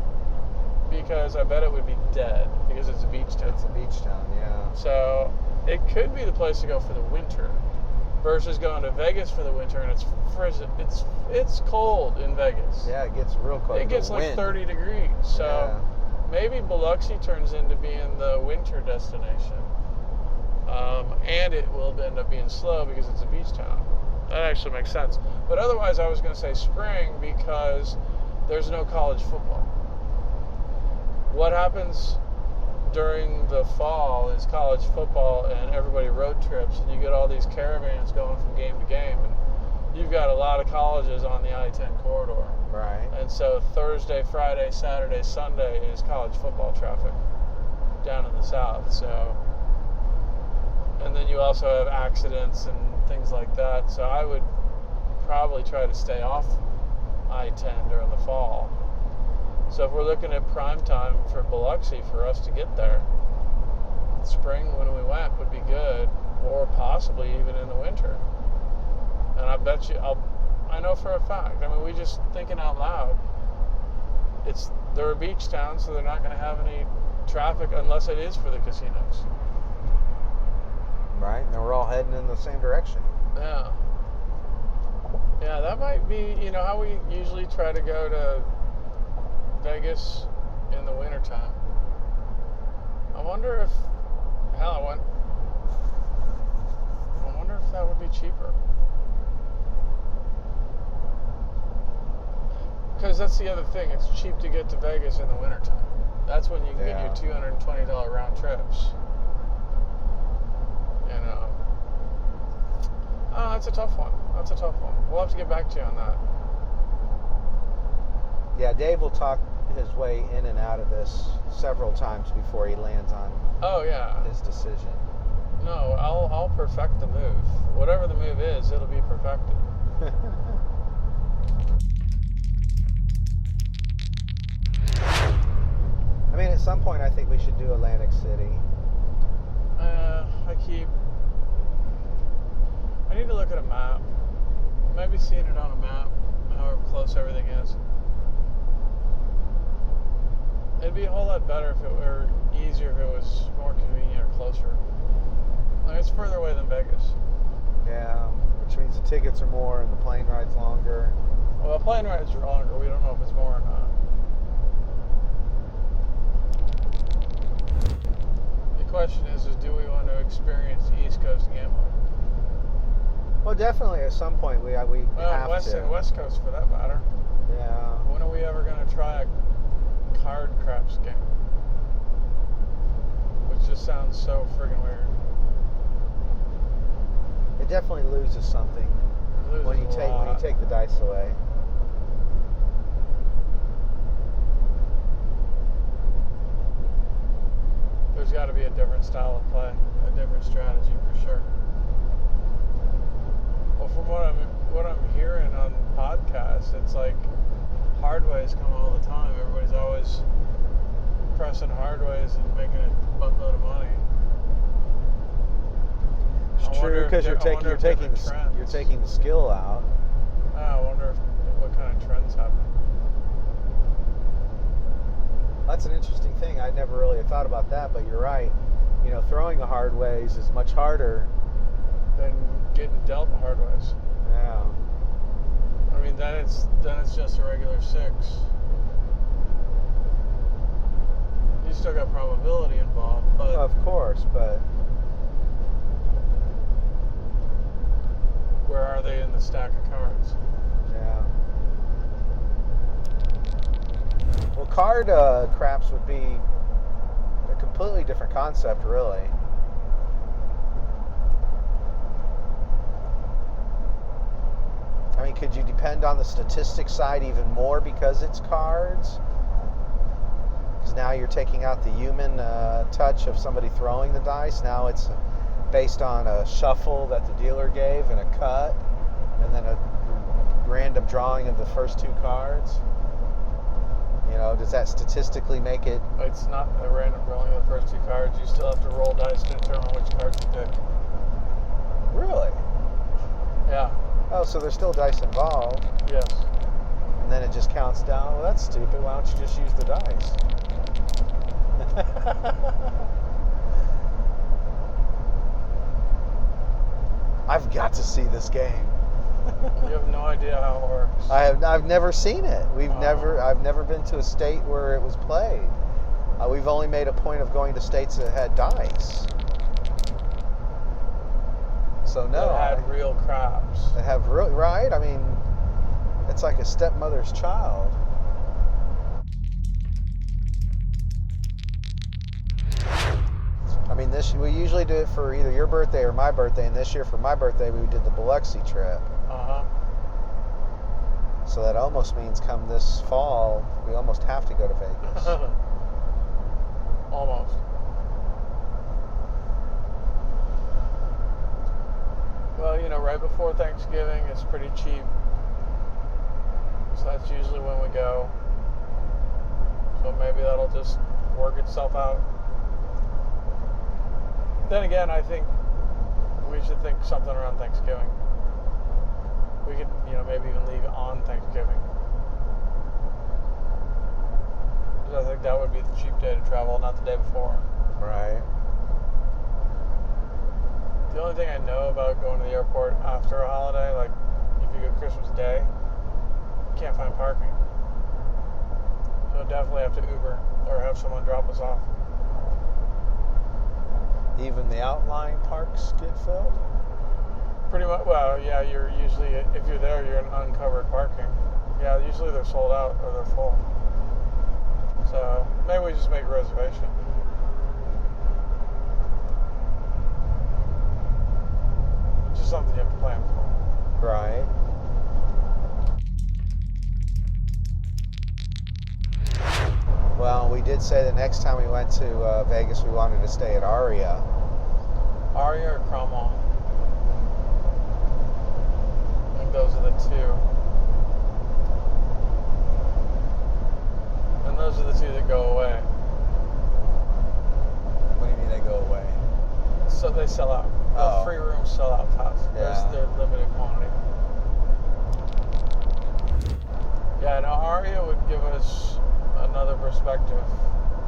because I bet it would be dead because it's a beach town. It's a beach town, yeah. So it could be the place to go for the winter versus going to Vegas for the winter, and it's cold in Vegas. Yeah, it gets real cold. It gets The like wind. 30 degrees. So Yeah. maybe Biloxi turns into being the winter destination. And it will end up being slow because it's a beach town. That actually makes sense. But otherwise, I was going to say spring because there's no college football. What happens during the fall is college football, and everybody road trips, and you get all these caravans going from game to game, and you've got a lot of colleges on the I-10 corridor. Right. And so Thursday, Friday, Saturday, Sunday is college football traffic down in the south. So, and then you also have accidents and things like that. So I would probably try to stay off I-10 during the fall. So if we're looking at prime time for Biloxi for us to get there, spring when we went would be good, or possibly even in the winter. And I bet you, I know for a fact, I mean, we just thinking out loud, they're a beach town, so they're not going to have any traffic unless it is for the casinos. Right, and we're all heading in the same direction. Yeah. Yeah, that might be, how we usually try to go to Vegas in the wintertime. I wonder if that would be cheaper. Because that's the other thing, it's cheap to get to Vegas in the wintertime. That's when you can get your $220 round trips. Oh, that's a tough one. We'll have to get back to you on that. Yeah, Dave will talk his way in and out of this several times before he lands on his decision. No, I'll perfect the move. Whatever the move is, it'll be perfected. I mean, at some point, I think we should do Atlantic City. I need to look at a map. Maybe seeing it on a map, however close everything is. It'd be a whole lot better if it were easier, if it was more convenient or closer. Like, it's further away than Vegas. Yeah, which means the tickets are more and the plane ride's longer. Well, the plane rides are longer. We don't know if it's more or not. The question is do we want to experience East Coast gambling? Well, definitely at some point we have West to. and West Coast for that matter. Yeah. When are we ever going to try a card craps game? Which just sounds so friggin' weird. It definitely loses something when you take the dice away. There's got to be a different style of play, a different strategy for sure. Well, from what I'm hearing on podcasts, it's like hardways come all the time. Everybody's always pressing hardways and making a buttload of money. It's true, because you're taking the skill out. I wonder what kind of trends happen. That's an interesting thing. I never really thought about that, but you're right. Throwing the hard ways is much harder than getting dealt the hard ways. Yeah. I mean, then it's just a regular 6. You still got probability involved, but of course, but where are they in the stack of cards? yeah. Well, card craps would be a completely different concept, really. I mean, could you depend on the statistics side even more because it's cards? Because now you're taking out the human touch of somebody throwing the dice. Now it's based on a shuffle that the dealer gave and a cut, and then a random drawing of the first two cards. You know, does that statistically make it? It's not a random drawing of the first two cards. You still have to roll dice to determine which cards to pick. Really? Yeah. Oh, so there's still dice involved. Yes. And then it just counts down. Well, that's stupid. Why don't you just use the dice? I've got to see this game. You have no idea how it works. I've never seen it. I've never been to a state where it was played. We've only made a point of going to states that had dice. So no, That had real craps. That have real, right? I mean, it's like a stepmother's child. I mean, we usually do it for either your birthday or my birthday, and this year for my birthday we did the Biloxi trip. So that almost means come this fall we almost have to go to Vegas. Almost. Well, you know, right before Thanksgiving it's pretty cheap. So that's usually when we go. So maybe that'll just work itself out. Then again, I think we should think something around Thanksgiving. We could, you know, maybe even leave on Thanksgiving. Because I think that would be the cheap day to travel, not the day before. Right. The only thing I know about going to the airport after a holiday, like if you go Christmas Day, you can't find parking. So definitely have to Uber or have someone drop us off. Even the outlying parks get filled? Pretty much. Well, yeah, you're usually, if you're there, you're in uncovered parking. Yeah, usually they're sold out or they're full. So maybe we just make a reservation. Just something you have to plan for. Right. Well, we did say the next time we went to Vegas we wanted to stay at Aria. Aria or Cromwell? I think those are the two. And those are the two that go away. What do you mean they go away? So they sell out. Oh. The free rooms sell out fast. Yeah. They're limited quantity. Yeah, no, Aria would give us another perspective.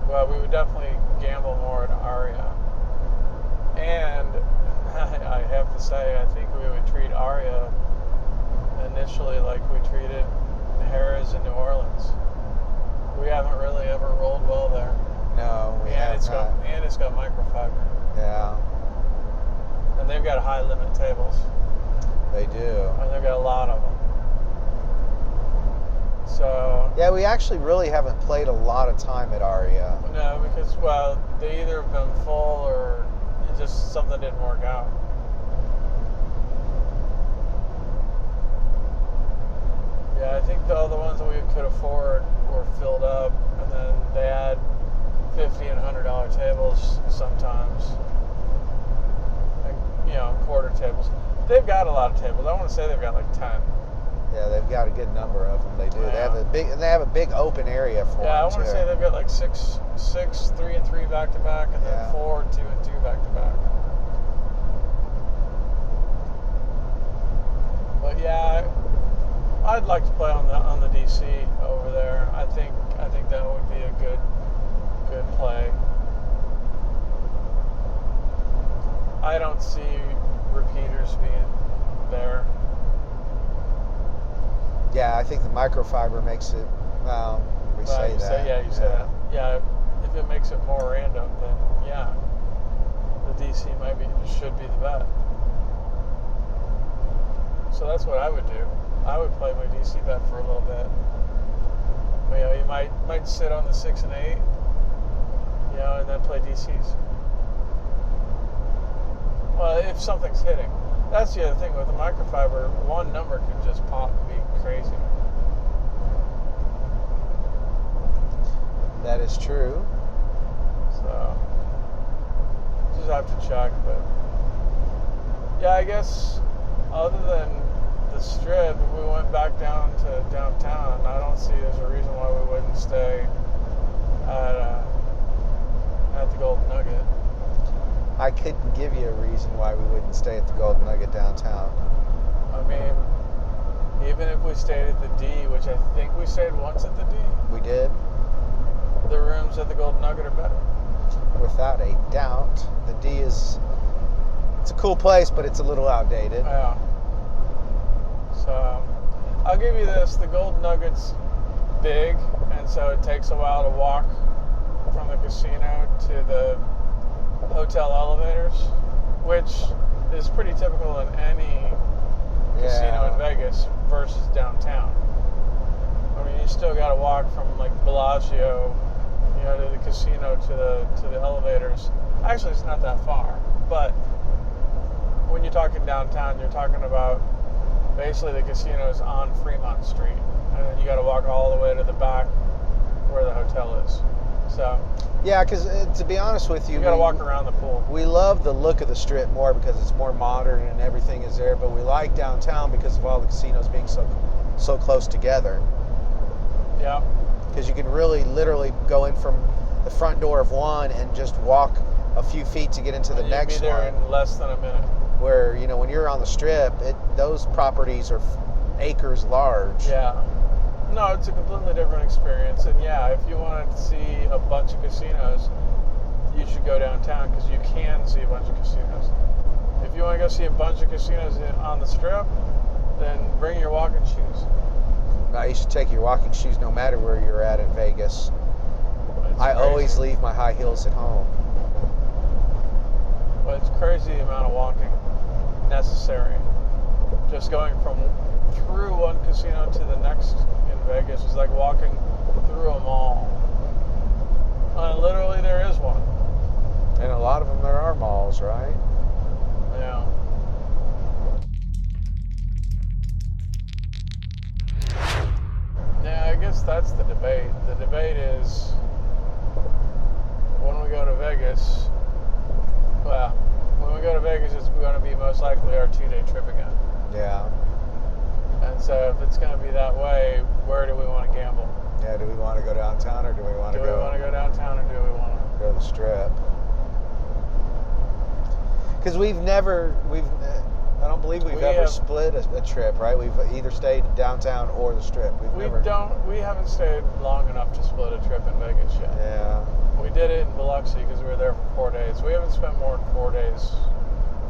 Well, we would definitely gamble more at Aria. And I have to say, I think we would treat Aria initially like we treated Harrah's in New Orleans. We haven't really ever rolled well there. No, we and haven't. It's got microfiber. Yeah. And they've got high limit tables. They do. And they've got a lot of them. So yeah, we actually really haven't played a lot of time at Aria. No, because well, they either have been full or it just something didn't work out. Yeah, I think the other ones that we could afford were filled up, and then they had $50 and $100 tables sometimes, and, you know, quarter tables. They've got a lot of tables. I want to say they've got like 10. Yeah, they've got a good number of them. They do. Yeah. They have a big open area for them. Yeah, I want to say they've got like six 3 and 3 back to back, and then 4 2 and 2 back to back. But yeah, I'd like to play on the DC over there. I think that would be a good play. I don't see repeaters being there. Yeah, I think the microfiber makes it. Well, you say that. Yeah, if it makes it more random, then yeah, the DC should be the bet. So that's what I would do. I would play my DC bet for a little bit. You might sit on the 6 and 8, and then play DCs. Well, if something's hitting. That's the other thing with the microfiber, one number can just pop and be crazy. That is true. So, just have to check, but yeah, I guess other than the strip, if we went back down to downtown, I don't see there's a reason why we wouldn't stay at the Golden Nugget. I couldn't give you a reason why we wouldn't stay at the Golden Nugget downtown. I mean, even if we stayed at the D, which I think we stayed once at the D, We did, the rooms at the Golden Nugget are better. without a doubt. The D it's a cool place, but it's a little outdated. Yeah. So, I'll give you this. The Golden Nugget's big, and so it takes a while to walk from the casino to the hotel elevators, which is pretty typical in any casino in Vegas versus downtown. I mean, you still got to walk from like Bellagio, to the casino to the elevators. Actually, it's not that far, but when you're talking downtown, you're talking about basically the casino's on Fremont Street, and then you got to walk all the way to the back where the hotel is. So Yeah, because to be honest with you, you got to walk around the pool. We love the look of the strip more because it's more modern and everything is there, but we like downtown because of all the casinos being so close together. Yeah. Because you can really literally go in from the front door of one and just walk a few feet to get into the next You'd be there one. in less than a minute. Where, when you're on the strip, those properties are acres large. Yeah. No, it's a completely different experience. And yeah, if you wanted to see a bunch of casinos, you should go downtown because you can see a bunch of casinos. If you want to go see a bunch of casinos on the strip, then bring your walking shoes. Now, you should take your walking shoes no matter where you're at in Vegas. I always leave my high heels at home. But it's crazy the amount of walking necessary. Just going through one casino to the next in Vegas is like walking through a mall. Literally, there is one. And a lot of them, there are malls, right? Yeah. Yeah, I guess that's the debate. The debate is when we go to Vegas, it's going to be most likely our 2-day trip again. Yeah. And so if it's going to be that way, where do we want to gamble? Yeah, do we want to go downtown or do we want to go? Do we want to go downtown or do we want to go to the strip? Because I don't believe we've ever split a trip, right? We've either stayed downtown or the strip. We haven't stayed long enough to split a trip in Vegas yet. Yeah. We did it in Biloxi because we were there for 4 days. We haven't spent more than 4 days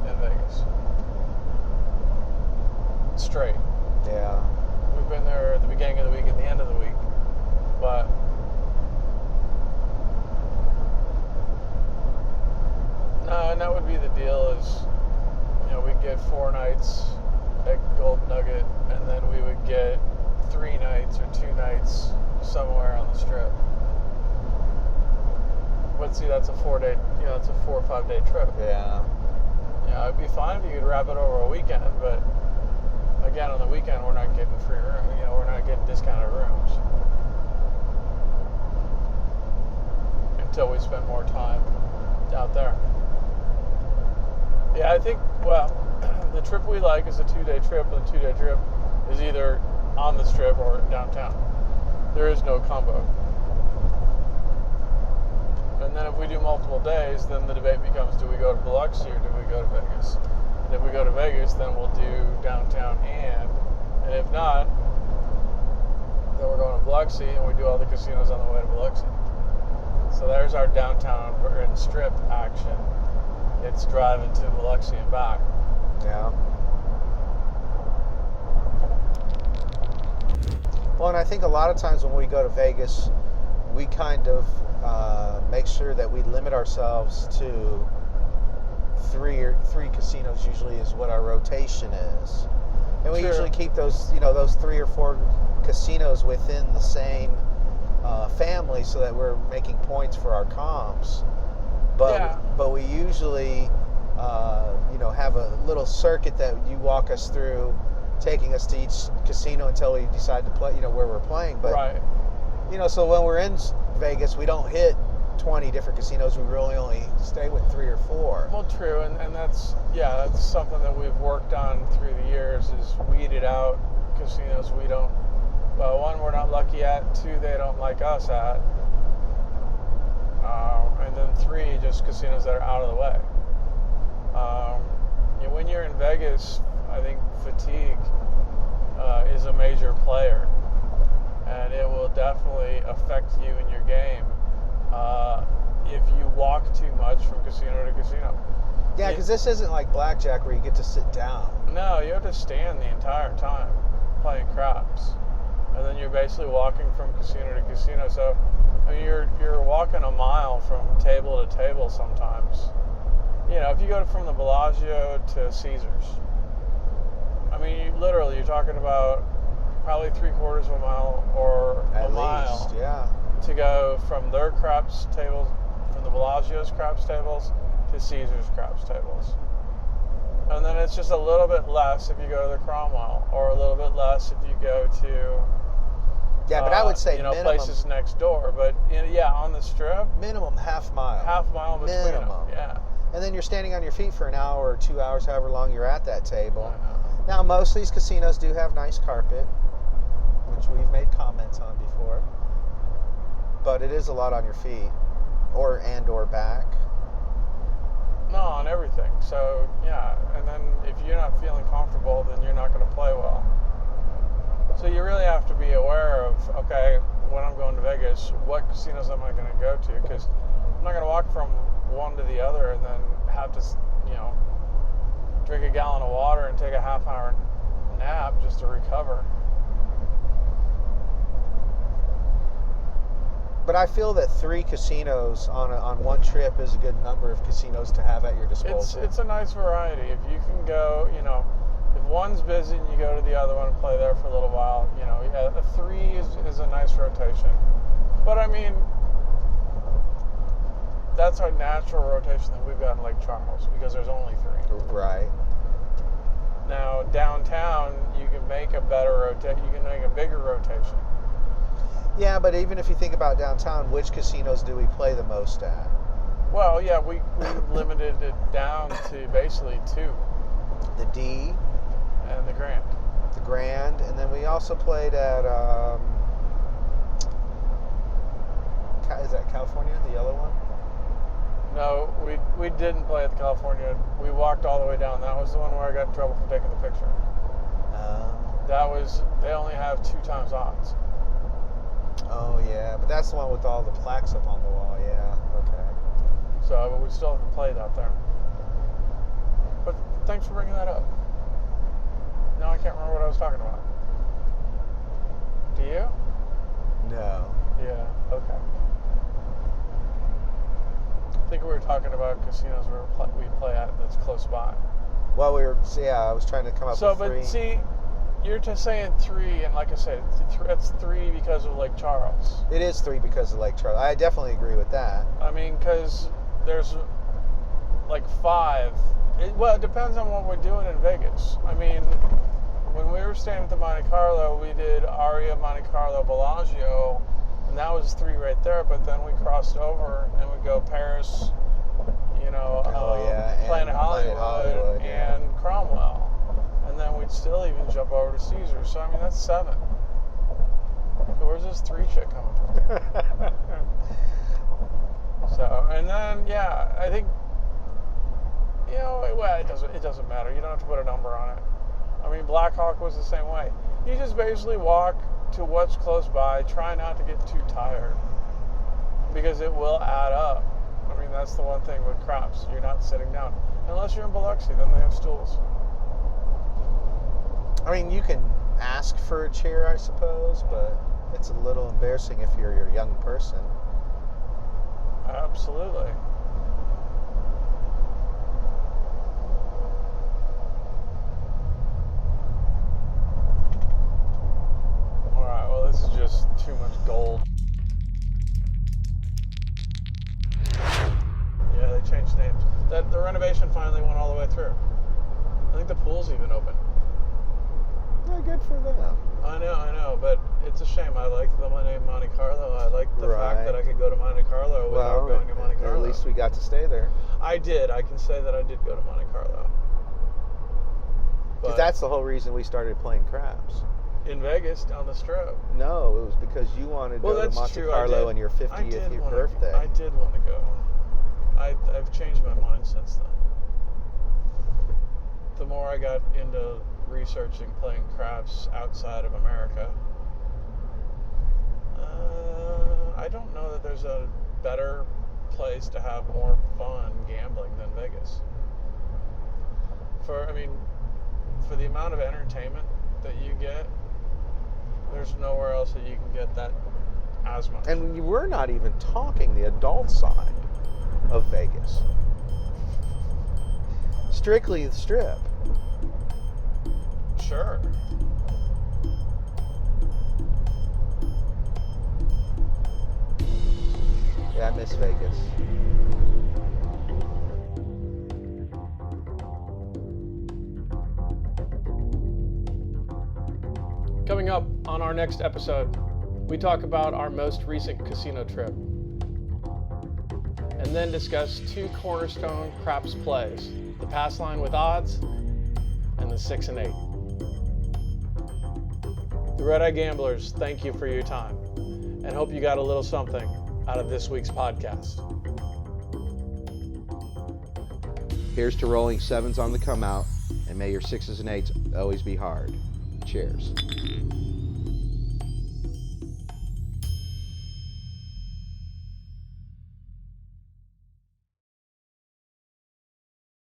in Vegas. Straight. Yeah. We've been there at the beginning of the week and the end of the week. But no, and that would be the deal is, we'd get 4 nights at Golden Nugget, and then we would get 3 nights or 2 nights somewhere on the strip. But see, that's a 4-day, it's a 4 or 5 day trip. Yeah. It'd be fine if you could wrap it over a weekend, but again, on the weekend, we're not getting free room. We're not getting discounted rooms until we spend more time out there. Yeah, I think, the trip we like is a 2-day trip. The 2-day trip is either on the strip or downtown. There is no combo. And then if we do multiple days, then the debate becomes, do we go to Biloxi or do we go to Vegas? And if we go to Vegas, then we'll do downtown and if not, then we're going to Biloxi and we do all the casinos on the way to Biloxi. So there's our downtown and strip action. It's driving to Biloxi and back. Yeah. Well, and I think a lot of times when we go to Vegas, we kind of make sure that we limit ourselves to three casinos. Usually is what our rotation is, and we usually keep those 3 or 4 casinos within the same family so that we're making points for our comps. But we usually have a little circuit that you walk us through, taking us to each casino until we decide to play, where we're playing. But Right. so when we're in Vegas, we don't hit 20 different casinos. We really only stay with 3 or 4. Well, true, and that's something that we've worked on through the years, is weeded out casinos we don't. Well, 1, we're not lucky at. 2, they don't like us at. And then 3, just casinos that are out of the way. When you're in Vegas, I think fatigue is a major player, and it will definitely affect you in your game if you walk too much from casino to casino. Yeah, because this isn't like blackjack where you get to sit down. No, you have to stand the entire time playing craps, and then you're basically walking from casino to casino. So you're walking a mile from table to table sometimes. If you go from the Bellagio to Caesars, you're talking about probably 3/4 of a mile or At a mile. least, yeah. To go from their craps tables, from the Bellagio's craps tables to Caesar's craps tables. And then it's just a little bit less if you go to the Cromwell, or a little bit less if you go to but I would say minimum, places next door. But on the Strip, minimum half mile. half mile between Minimum. them. Yeah. And then you're standing on your feet for an hour or 2 hours, however long you're at that table. I know. Now, most of these casinos do have nice carpet, which we've made comments on before. But it is a lot on your feet, or back. No, on everything. So, and then if you're not feeling comfortable, then you're not going to play well. So you really have to be aware of, okay, when I'm going to Vegas, what casinos am I going to go to? Because I'm not going to walk from one to the other and then have to, drink a gallon of water and take a half-hour nap just to recover. But I feel that 3 casinos on one trip is a good number of casinos to have at your disposal. It's a nice variety. If you can go, if one's busy and you go to the other one and play there for a little while, a 3 is a nice rotation. But that's our natural rotation that we've got in Lake Charles, because there's only 3. Right. Now downtown, you can make a better you can make a bigger rotation. Yeah, but even if you think about downtown, which casinos do we play the most at? Well, we limited it down to basically 2. The D and the Grand. The Grand, and then we also played at is that California, the yellow one? No, we didn't play at the California. We walked all the way down. That was the one where I got in trouble for taking the picture. They only have 2 times odds. Oh yeah, but that's the one with all the plaques up on the wall. Yeah, okay. So, but we still haven't played out there. But thanks for bringing that up. Now I can't remember what I was talking about. Do you? No. Yeah. Okay. I think we were talking about casinos we play at that's close by. Well, I was trying to come up with 3. But see, you're just saying 3, and like I said, that's 3 because of Lake Charles. It is 3 because of Lake Charles. I definitely agree with that. Because there's like 5. It depends on what we're doing in Vegas. When we were staying at the Monte Carlo, we did Aria, Monte Carlo, Bellagio, and that was 3 right there. But then we crossed over and we go Paris, Planet Hollywood, and Cromwell. And then we'd still even jump over to Caesars. So, that's 7. So where's this 3 shit coming from? So, and then, I think, it doesn't matter. You don't have to put a number on it. Black Hawk was the same way. You just basically walk to what's close by. Try not to get too tired, because it will add up. That's the one thing with craps. You're not sitting down. Unless you're in Biloxi, then they have stools. You can ask for a chair, I suppose, but it's a little embarrassing if you're a young person. Absolutely. All right, well, this is just too much gold. names. That the renovation finally went all the way through. I think the pool's even open. Oh, good for them. I know, but it's a shame. I like the name Monte Carlo. I like the fact that I could go to Monte Carlo without going to Monte Carlo. At least we got to stay there. I did. I can say that I did go to Monte Carlo. Because that's the whole reason we started playing craps. In Vegas, down the strip. No, it was because you wanted to go to Monte Carlo on your 50th birthday. I did want to go. I've changed my mind since then. The more I got into researching playing craps outside of America, I don't know that there's a better place to have more fun gambling than Vegas. For the amount of entertainment that you get, there's nowhere else that you can get that as much. And we're not even talking the adult side of Vegas. Strictly the strip. Sure. Yeah, I miss Vegas. Coming up on our next episode, we talk about our most recent casino trip, and then discuss two cornerstone craps plays, the pass line with odds and the 6 and 8. The Red Eye Gamblers, thank you for your time, and hope you got a little something out of this week's podcast. Here's to rolling sevens on the come out, and may your 6s and 8s always be hard. Cheers.